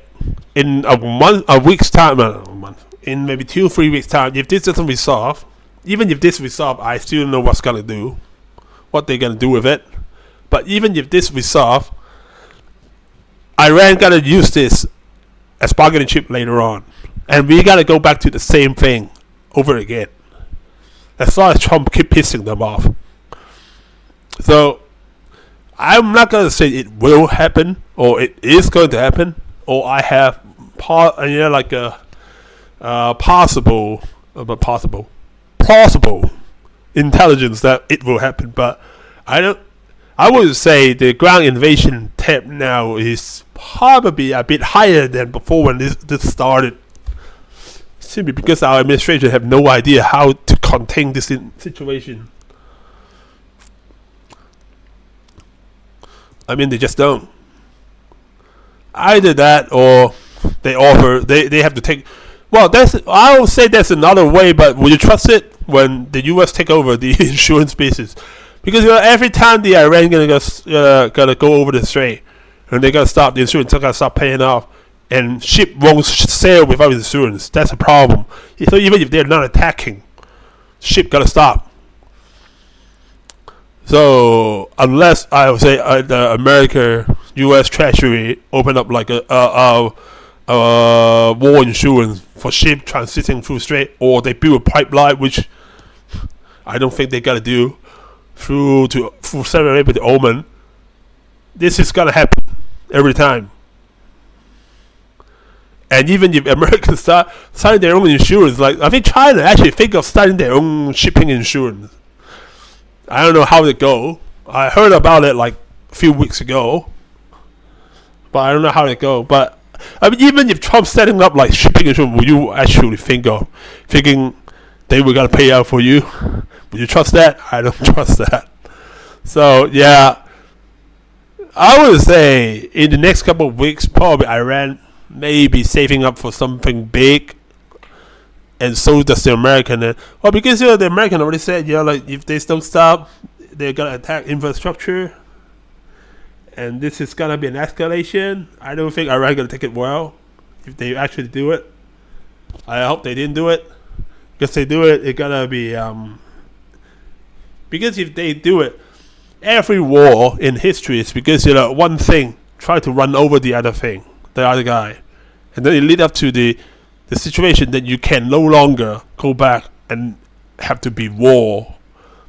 in a week's time, in maybe 2-3 weeks time, if this doesn't resolve, even if this resolve, I still know what they're gonna do with it. But even if this resolve, Iran gotta use this as bargaining chip later on, and we gotta go back to the same thing over again, as long as Trump keep pissing them off. So I'm not gonna say it will happen or it is going to happen, or I have plausible intelligence that it will happen, but I would say the ground invasion tab now is probably a bit higher than before when this started, simply because our administration have no idea how to contain this situation. I mean, they just don't. Either that, or they have to take. Well, I would say that's another way, but would you trust it when the U.S. take over the insurance business? Because every time the Iran gonna go over the strait, and they gotta stop the insurance, they gotta stop paying off, and ship won't sail without insurance. That's a problem. So even if they're not attacking, ship gotta stop. So unless I would say the America U.S. Treasury open up like a war insurance for ship transiting through strait, or they build a pipeline, which I don't think they gotta do, through Saudi Arabia to Oman. This is gonna happen every time. And even if Americans start starting their own insurance, like I think China actually think of starting their own shipping insurance. I don't know how it go. I heard about it like a few weeks ago, but I don't know how it go. But I mean, even if Trump's setting up like shipping insurance, will you actually thinking they were gonna pay out for you? Would you trust that? I don't trust that. So yeah, I would say in the next couple of weeks, probably Iran may be saving up for something big, and so does the American. Well, because the American already said, like if they don't stop, they're gonna attack infrastructure, and this is gonna be an escalation. I don't think Iran gonna take it well if they actually do it. I hope they didn't do it, because they do it, it's gonna be because if they do it, every war in history is because one thing try to run over the other guy, and then it lead up to the situation that you can no longer go back and have to be war,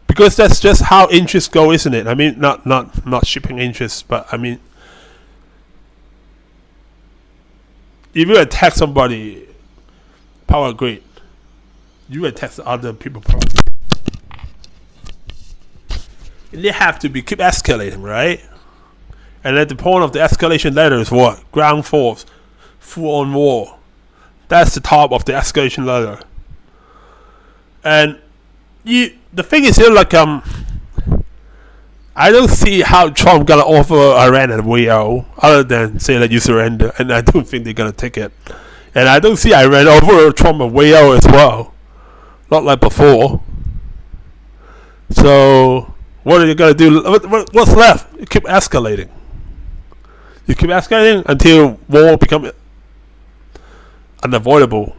because that's just how interests go, isn't it? I mean, not shipping interests, but I mean, if you attack somebody power grid, you attack other people power grid, and they have to keep escalating, right? And at the point of the escalation ladder is what? Ground force, full on war. That's the top of the escalation ladder. And the thing is here, like I don't see how Trump gonna offer Iran a way out other than say that you surrender, and I don't think they're gonna take it. And I don't see Iran offer Trump a way out as well, not like before. So what are you gonna do? What's left? You keep escalating. You keep escalating until war becomes unavoidable.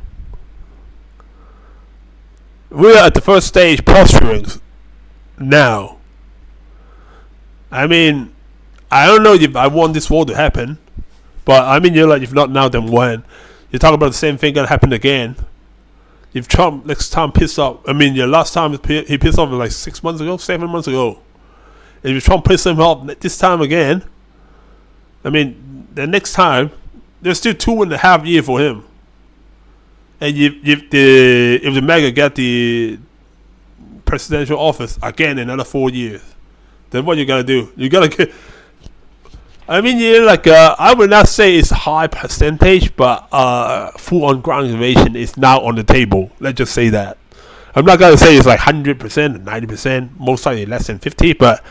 We are at the first stage posturing now. I mean, I don't know if I want this war to happen, but I mean, like, if not now, then when? You talk about the same thing gonna happen again. If Trump next time pissed off, last time he pissed off like 6 months ago, 7 months ago. And if Trump pisses him off this time again, the next time, there's still 2.5 years for him. And if the MAGA get the presidential office again in another 4 years, then what you gotta do? You gotta get. I would not say it's a high percentage, but full-on ground invasion is now on the table. Let's just say that. I'm not gonna say it's like 100%, 90%, most likely less than 50, but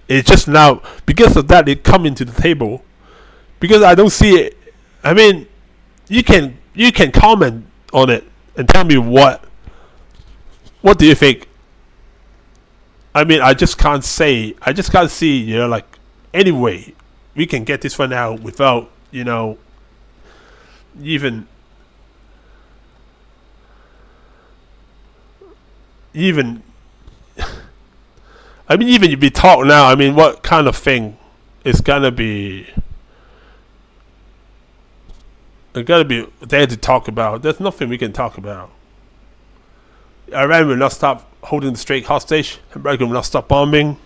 it's just now because of that it come into the table. Because I don't see it. You can comment on it and tell me what do you think. I just can't say. I just can't see. Anyway, we can get this one out without even. Even if we talk now, what kind of thing is gonna be? It's gotta be there to talk about. There's nothing we can talk about. Iran will not stop holding the Strait hostage. America will not stop bombing.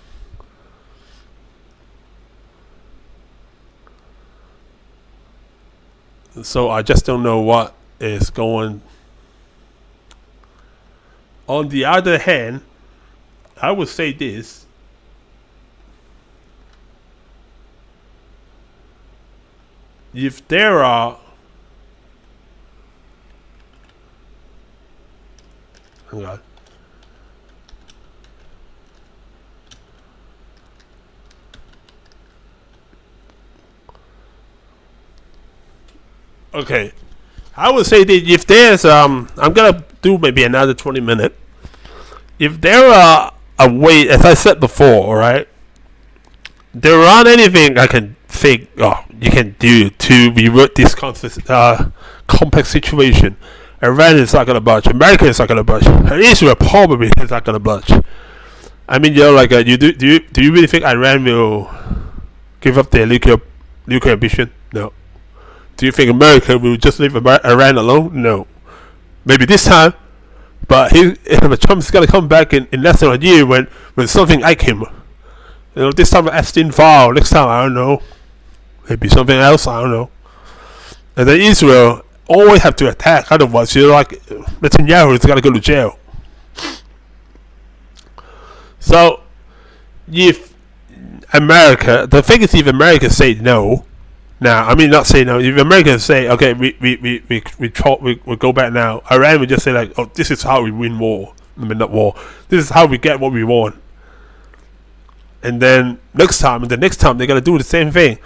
So I just don't know what is going. On the other hand, I would say this. If there are hang on. Okay, I would say that if there's I'm gonna do maybe another 20 minutes. If there are a way, as I said before, all right, there aren't anything I can think you can do to revert this complex situation. Iran is not gonna budge. America is not gonna budge. And Israel probably is not gonna budge. Do you really think Iran will give up their nuclear ambition? No. Do you think America will just leave Iran alone? No. Maybe this time, but Trump's gonna come back in less than a year when something like him. This time Epstein file. Next time I don't know. Maybe something else. I don't know. And then Israel always have to attack. Otherwise, Netanyahu is gonna go to jail. So, if America, the thing is, if America say no. Now, not say no. If America say, okay, we go back now, Iran would just say this is how we win war. Not war. This is how we get what we want. And then the next time they're gonna do the same thing.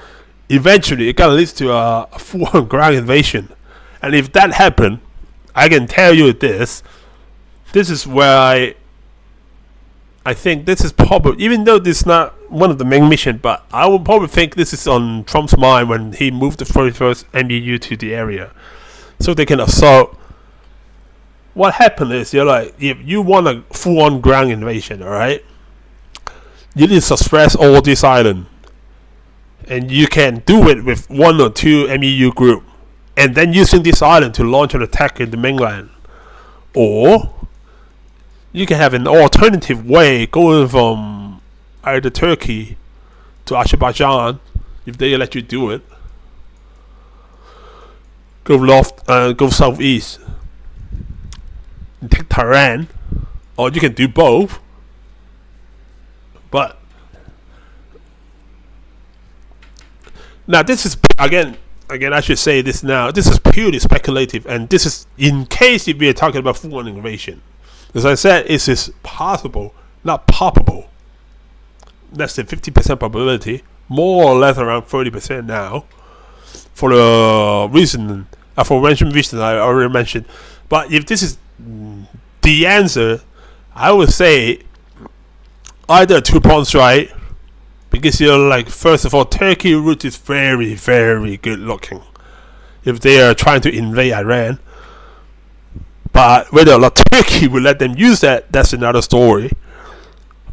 Eventually, it gonna lead to a full-on ground invasion. And if that happen, I can tell you this. This is where I think this is probably, even though this is not one of the main missions, but I would probably think this is on Trump's mind when he moved the 31st MBU to the area, so they can assault. What happened is, if you want a full-on ground invasion, all right, you need to suppress all this island, and you can do it with 1 or 2 MBU group, and then using this island to launch an attack in the mainland, or you can have an alternative way going from either Turkey to Azerbaijan, if they let you do it. Go southeast and take Tehran, or you can do both. But now this is again I should say this now. This is purely speculative, and this is in case if we are talking about full-on invasion. As I said, it is possible, not probable. Less than 50% probability, more or less around 30% now. For the reason, aforementioned reason I already mentioned. But if this is the answer, I would say either a 2-point strike, because first of all, Turkey route is very, very good looking. If they are trying to invade Iran. But whether or not Turkey will let them use that's another story.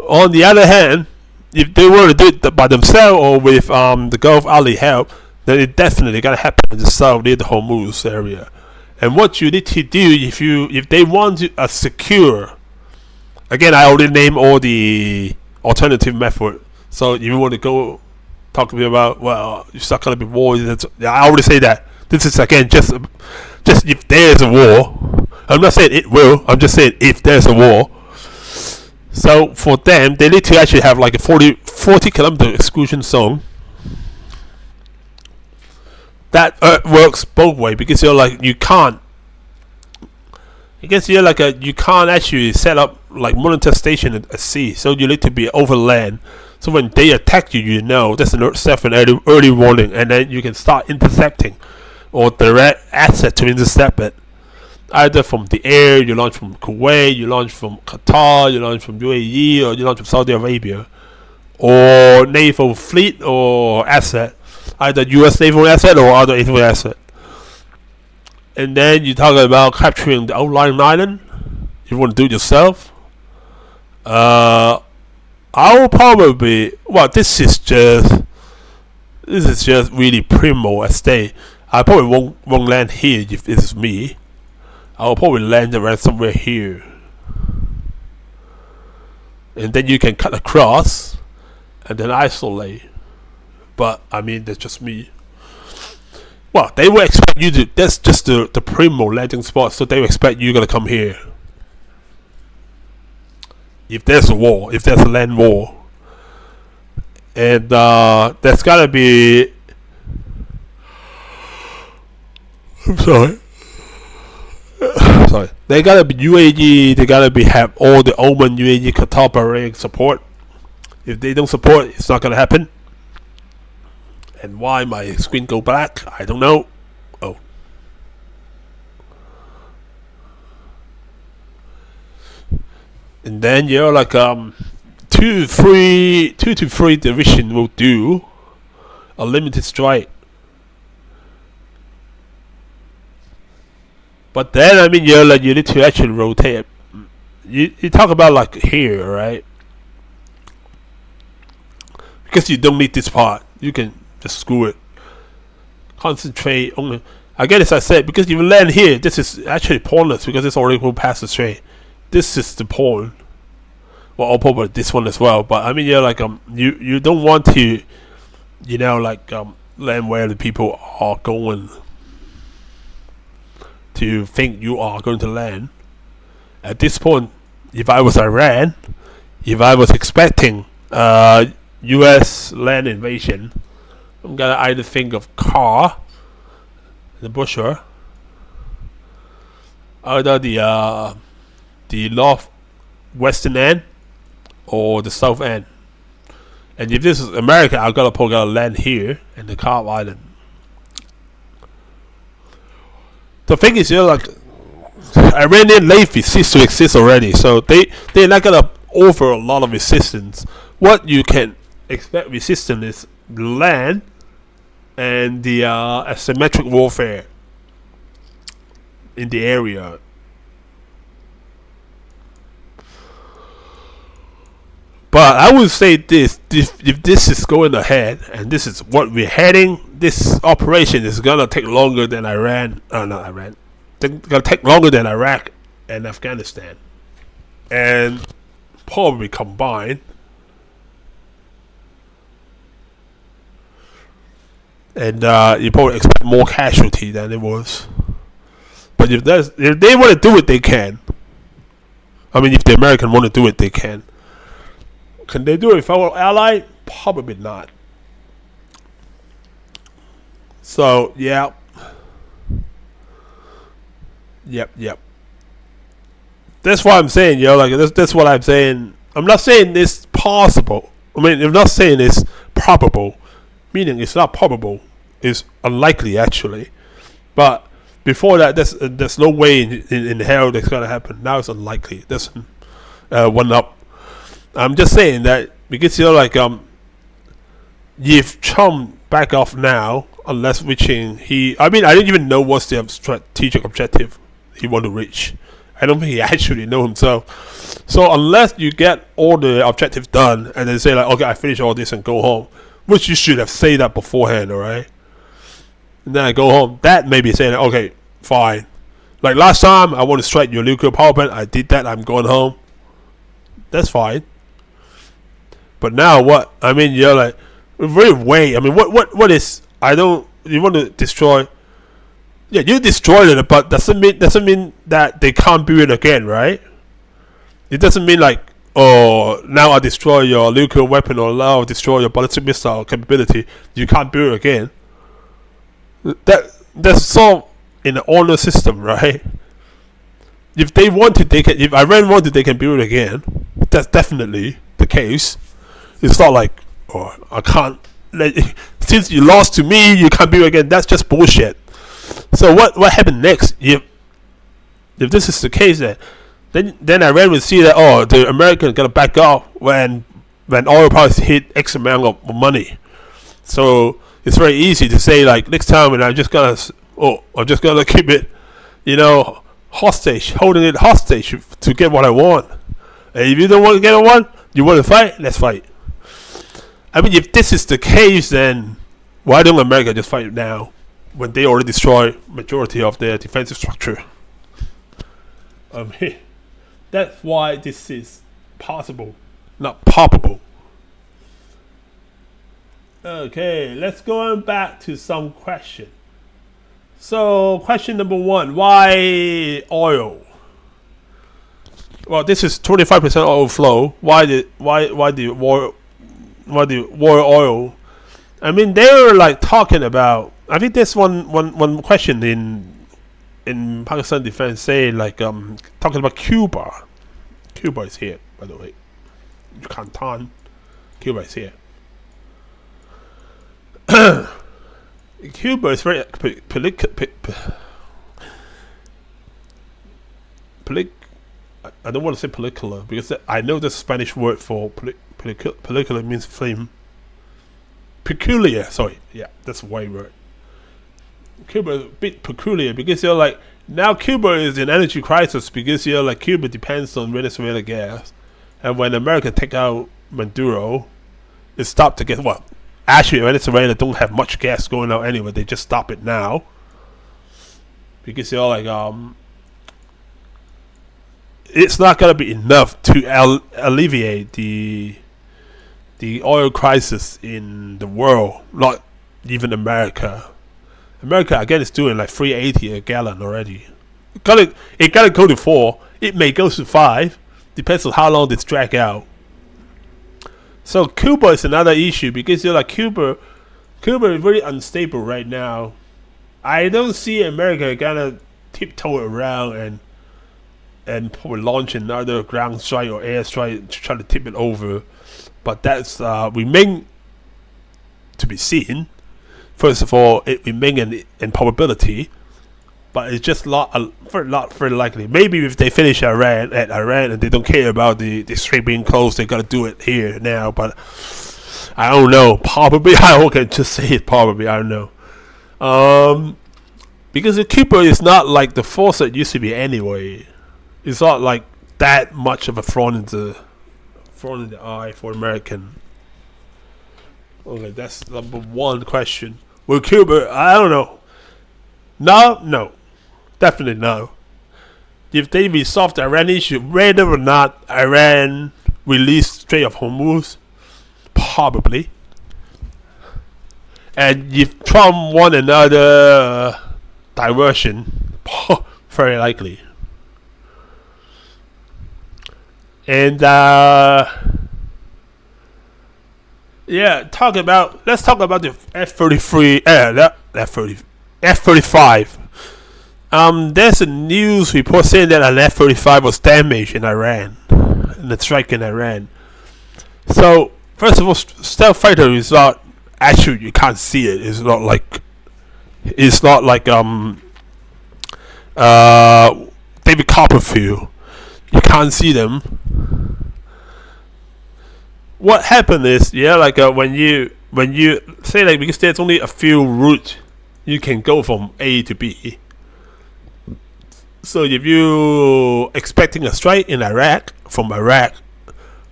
On the other hand, if they were to do it by themselves or with the Gulf ally help, then it definitely gonna happen in the south near the Hormuz area. And what you need to do if they want to secure, again, I already named all the alternative method. So if you want to go talk to me about, well, it's not gonna be war. I already say that. This is again just if there's a war. I'm not saying it will. I'm just saying if there's a war. So for them, they need to actually have like a 40 kilometer exclusion zone. That works both ways, because you're like you can't. I guess you're like you can't actually set up like monitor station at sea. So you need to be over land. So when they attack you, you know that's an early warning, and then you can start intercepting or direct asset to intercept it. Either from the air, you launch from Kuwait, you launch from Qatar, you launch from UAE, or you launch from Saudi Arabia, or naval fleet or asset, either U.S. naval asset or other naval asset. And then you talk about capturing the outlying island. You want to do it yourself. I will probably, well, this is just really primo estate. I probably won't land here if it's me. I will probably land around somewhere here, and then you can cut across and then isolate. But I mean, that's just me. Well, they will expect you to. That's just the primo landing spot, so they will expect you gonna come here. If there's a war, if there's a land war, and there's gotta be. I'm sorry. Sorry. They gotta be UAE. They gotta have all the Oman, UAE, Qatar, Bahrain support. If they don't support, it's not gonna happen. And why my screen go black? I don't know. Oh. And then you're like 2 to 3 division will do a limited strike. But then I mean you're like you need to actually rotate. You talk about like here, right? Because you don't need this part. You can just screw it. Concentrate only. Again, as I said, because if you land here, this is actually pointless because it's already going past the strait. This is the point. Well, I'll probably this one as well. But I mean, you're like you don't want to, you know, like land where the people are going to think you are going to land. At this point, if I was Iran, if I was expecting U.S. land invasion, I'm gonna either think of car, the Busher, either the northwestern end or the south end. And if this is America, I gotta land here in the Carb Island. The thing is, you know, like Iranian Navy ceased to exist already, so they're not gonna offer a lot of resistance. What you can expect resistance is land and the asymmetric warfare in the area. But I would say this: if this is going ahead and this is what we're heading, this operation is gonna take longer than Iran. Not Iran. It's gonna take longer than Iraq and Afghanistan, and probably combined. And you probably expect more casualty than it was. But if they want to do it, they can. I mean, if the American want to do it, they can. Can they do it with our ally? Probably not. So yeah. Yep. That's what I'm saying, yo. Like that's what I'm saying. I'm not saying it's possible. I mean, I'm not saying it's probable. Meaning it's not probable. It's unlikely actually. But before that, there's no way in hell that's gonna happen. Now it's unlikely. That's one up. I'm just saying that because you're like if Trump back off now, unless reaching I didn't even know what's the strategic objective he want to reach. I don't think he actually know himself. So unless you get all the objectives done and then say like, okay, I finish all this and go home, which you should have said that beforehand, alright? And then I go home. That may be saying, okay, fine. Like last time, I want to strike your nuclear power plant. I did that. I'm going home. That's fine. But now what? I mean, you're like very vague. I mean, what is? I don't. You want to destroy? Yeah, you destroyed it, but doesn't mean that they can't build it again, right? It doesn't mean like, oh, now I destroy your nuclear weapon or now I destroy your ballistic missile capability. You can't build it again. That's so in the honor system, right? If they want to, they can. If Iran want to, they can build it again. That's definitely the case. It's not like, oh, I can't. Since you lost to me, you can't build it again. That's just bullshit. So what happened next? If this is the case, then Iran will see that, oh, the Americans gonna back off when oil price hit X amount of money. So it's very easy to say like next time, and I'm just gonna keep it, holding it hostage to get what I want. And if you don't want to get what you want to fight, let's fight. I mean, if this is the case, then why don't America just fight now when they already destroy majority of their defensive structure? I mean, that's why this is possible, not probable. Okay, let's go back to some question. So, question number 1: why oil? Well, this is 25% oil flow. Why the war oil? I mean, they were like talking about. I think there's one question in Pakistan defense saying like talking about Cuba. Cuba is here, by the way. Canton. Cuba is here. Cuba is very I don't want to say political because I know the Spanish word for political means flame. Peculiar, sorry, yeah, that's the right word. Cuba is a bit peculiar because you're like now Cuba is in energy crisis because you're like Cuba depends on Venezuela gas, and when America take out Maduro, it stopped to get what? Actually, Venezuela don't have much gas going out anyway. They just stop it now because you're like it's not gonna be enough to alleviate the oil crisis in the world. Not even America. America again is doing like $3.80 a gallon already. It gotta go to 4. It may go to 5. Depends on how long this drag out. So Cuba is another issue because you're like Cuba is very unstable right now. I don't see America gonna tiptoe around and probably launch another ground strike or air strike to try to tip it over. But that's remain to be seen. First of all, it remains in probability, but it's just not very likely. Maybe if they finish Iran and they don't care about the strait being closed, they're gonna do it here now. But I don't know. Probably, I can just say it. Probably, I don't know. Because the Cuba is not like the force that used to be anyway. It's not like that much of a thorn in the eye for American. Okay, that's number 1 question. Will Cuba? I don't know. No, definitely no. If they resolve the Iran issue, whether or not Iran release Strait of Hormuz, probably. And if Trump want another diversion, very likely. And let's talk about the F-33, F-35. There's a news report saying that an F-35 was damaged in Iran, in the strike in Iran. So first of all, stealth fighter is not actually, you can't see it. It's not like David Copperfield. You can't see them. What happened is, when you say like, because there's only a few routes you can go from A to B. So if you expecting a strike in Iraq, from Iraq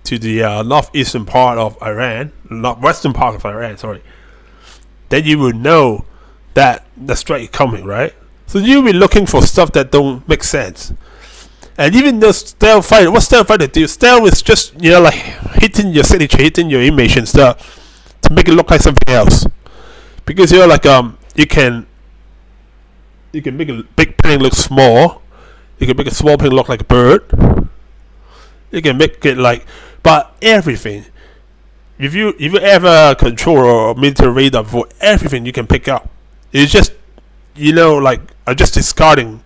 to the northeastern part of Iran, northwestern part of Iran, sorry, then you will know that the strike is coming, right? So you'll be looking for stuff that don't make sense. And even the stealth fighter, what stealth fighter do? Stealth is just, like hitting your signature, hitting your image and stuff to make it look like something else. Because you can make a big plane look small. You can make a small plane look like a bird. You can make it but everything. If you ever control a military radar for everything you can pick up, it's just I'm just discarding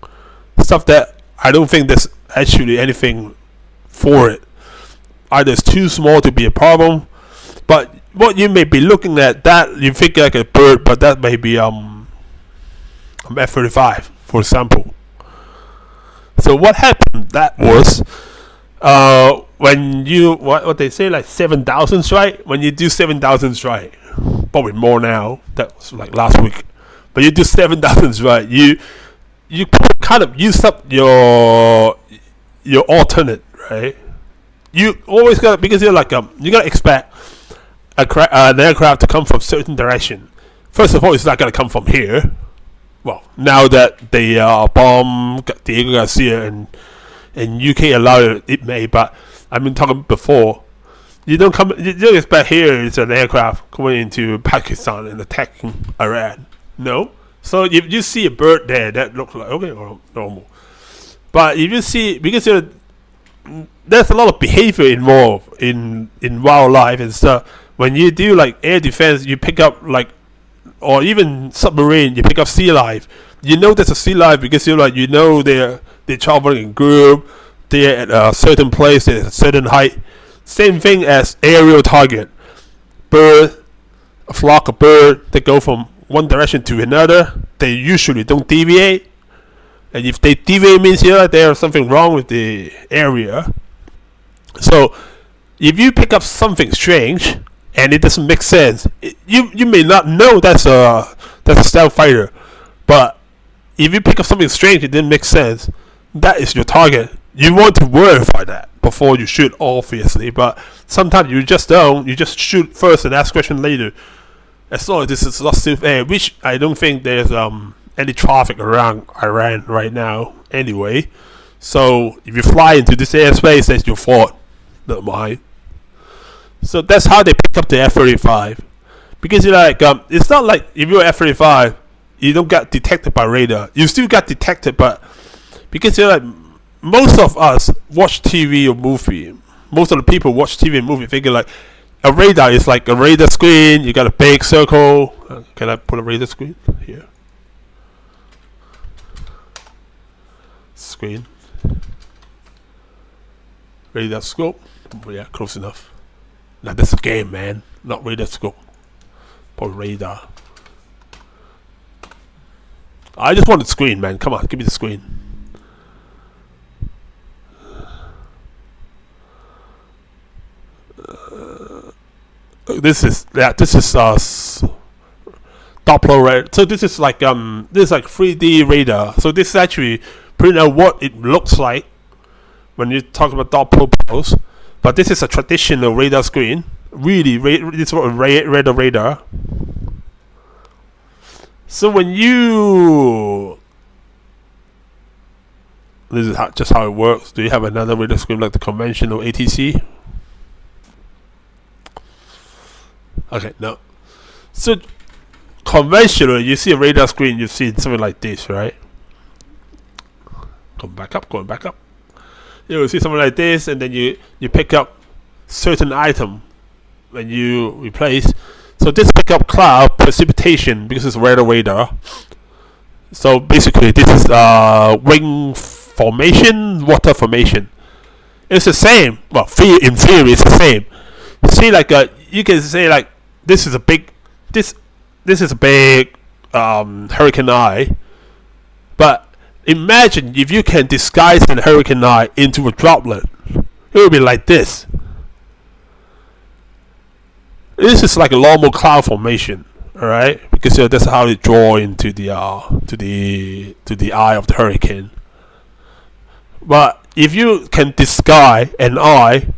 stuff that I don't think there's actually anything for it. Either it's too small to be a problem, but what you may be looking at, that you think like a bird, but that may be F-35, for example. So what happened? That was when you what they say, like 7,000 strike. When you do 7,000 strike, probably more now. That was like last week. But you do 7,000 strike, you kind of use up your alternate, right? You always got, because you're you gotta expect an aircraft to come from certain direction. First of all, it's not gonna come from here. Well, now that they bomb Diego Garcia and UK allowed it may, but I've been talking before. You don't expect here is an aircraft going into Pakistan and attacking Iran. No. So if you see a bird there, that looks like okay, normal. But if you see, because there's a lot of behavior involved in wildlife and stuff. When you do like air defense, you pick up or even submarine, you pick up sea life. You know there's a sea life because they're traveling in group. They're at a certain place, at a certain height. Same thing as aerial target. Bird, a flock of bird, they go from one direction to another. They usually don't deviate, and if they deviate, means there's something wrong with the area. So if you pick up something strange and it doesn't make sense, you may not know that's a stealth fighter, but if you pick up something strange, it didn't make sense, that is your target. You want to verify that before you shoot, obviously, but sometimes you just don't. You just shoot first and ask question later. As long as this is not safe air, which I don't think there's any traffic around Iran right now anyway. So if you fly into this airspace, that's your fault, not mine. So that's how they pick up the F-35. Because it's not like if you're F-35, you don't get detected by radar. You still get detected, but because most of us watch TV or movie. Most of the people watch TV and movie thinking a radar is like a radar screen. You got a big circle. Can I put a radar screen here? Screen. Radar scope. Yeah, close enough. Now that's a game, man. Not radar scope. Or radar. I just want the screen, man. Come on, give me the screen. This is Doppler radar. So this is like 3D radar. So this is actually pretty out what it looks like when you talk about Doppler pulse. But this is a traditional radar screen. Really, this is what radar. So when this is just how it works. Do you have another radar screen like the conventional ATC? Okay, no. So conventionally, you see a radar screen, you see something like this, right? Going back up. You will see something like this, and then you pick up certain item when you replace. So this pick up cloud precipitation because it's radar. So basically, this is wing formation, water formation. It's the same. Well, in theory, it's the same. You see, you can say this is a big hurricane eye, but imagine if you can disguise a hurricane eye into a droplet, it will be like this. This is like a normal cloud formation, all right? Because that's how it draw into the eye of the hurricane. But if you can disguise an eye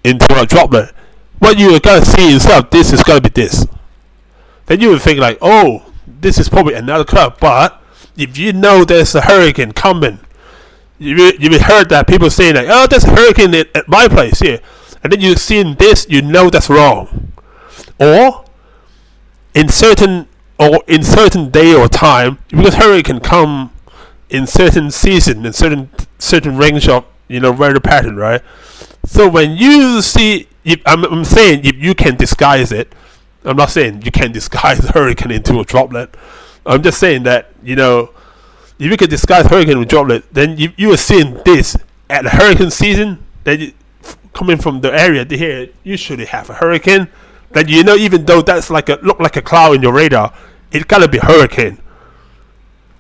into a droplet, what you are gonna see instead of this is gonna be this. Then you would think oh, this is probably another cloud, but if you know there's a hurricane coming, you heard that people saying like, oh, there's a hurricane at my place here, and then you see this, you know that's wrong. Or in certain day or time, because hurricane come in certain season, in certain range of weather pattern, right? So when you see, I'm saying if you can disguise it, I'm not saying you can disguise hurricane into a droplet. I'm just saying that if you can disguise hurricane with droplet, then you are seeing this at the hurricane season. Then coming from the area here, usually have a hurricane. Then even though that's look like a cloud in your radar, it gotta be hurricane.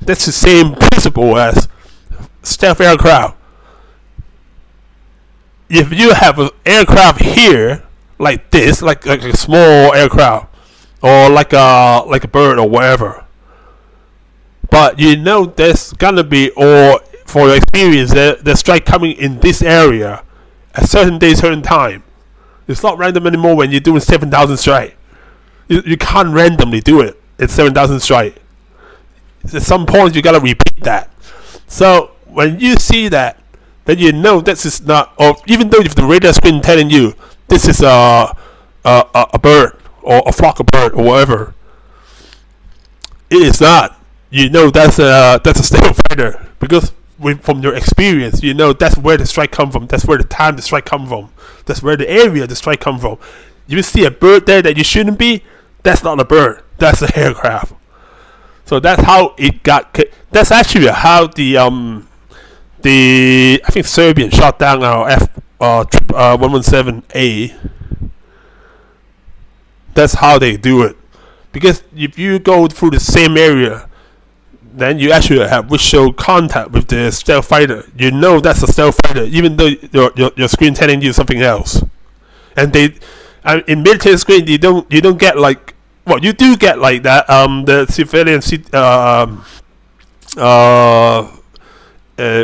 That's the same principle as stealth aircraft. If you have an aircraft here like this, like a small aircraft, or like a bird or whatever, but there's gonna be, or for your experience, the strike coming in this area at certain day, certain time. It's not random anymore when you're doing 7,000 strike. You can't randomly do it. It's 7,000 strike. At some point you gotta repeat that. So when you see that, then this is not, or even though if the radar screen telling you this is a bird or a flock of bird or whatever, it is not. That's a stealth fighter, because from your experience, that's where the strike come from. That's where the time the strike come from. That's where the area the strike come from. You see a bird there that you shouldn't be. That's not a bird. That's an aircraft. So that's how it got. That's actually how the I think Serbian shot down our F-117A. That's how they do it. Because if you go through the same area, then you actually have visual contact with the stealth fighter. That's a stealth fighter, even though your screen telling you something else. And in military screen, you don't get like, well, you do get like that. The civilian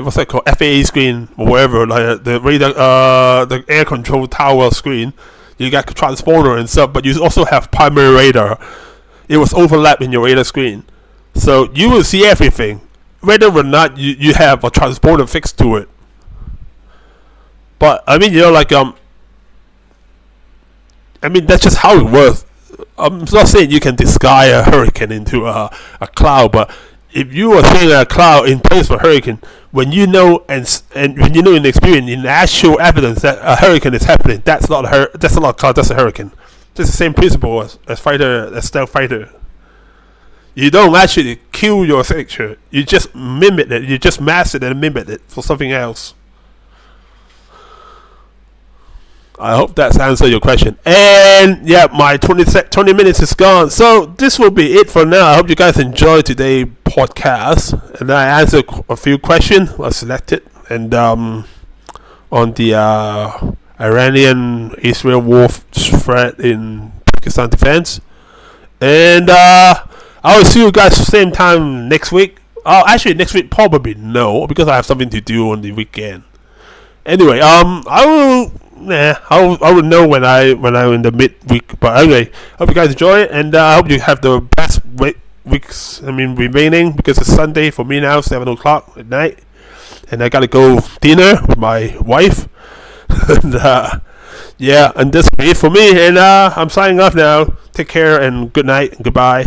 what's that called? FAA screen or whatever, like the radar, the air control tower screen. You got transponder and stuff, but you also have primary radar. It was overlapped in your radar screen. So you will see everything, whether or not you have a transponder fixed to it. But that's just how it works. I'm not saying you can disguise a hurricane into a cloud, but if you are seeing a cloud in place of a hurricane, when and when in experience, in actual evidence that a hurricane is happening, that's not a cloud, that's a hurricane. It's the same principle as stealth fighter. You don't actually kill your signature. You just mimic it. You just mask it and mimic it for something else. I hope that's answered your question. And yeah, my 20 minutes is gone. So this will be it for now. I hope you guys enjoyed today's podcast. And I answered a few questions. I selected. And on the Iranian-Israel war threat in Pakistan defense. And I will see you guys same time next week. Actually, next week probably no, because I have something to do on the weekend. Anyway, I will know when I'm in the midweek. But anyway, hope you guys enjoy it, and I hope you have the best weeks. Remaining, because it's Sunday for me now, 7:00 at night, and I gotta go dinner with my wife. And yeah, and that's it for me. And I'm signing off now. Take care and good night and goodbye.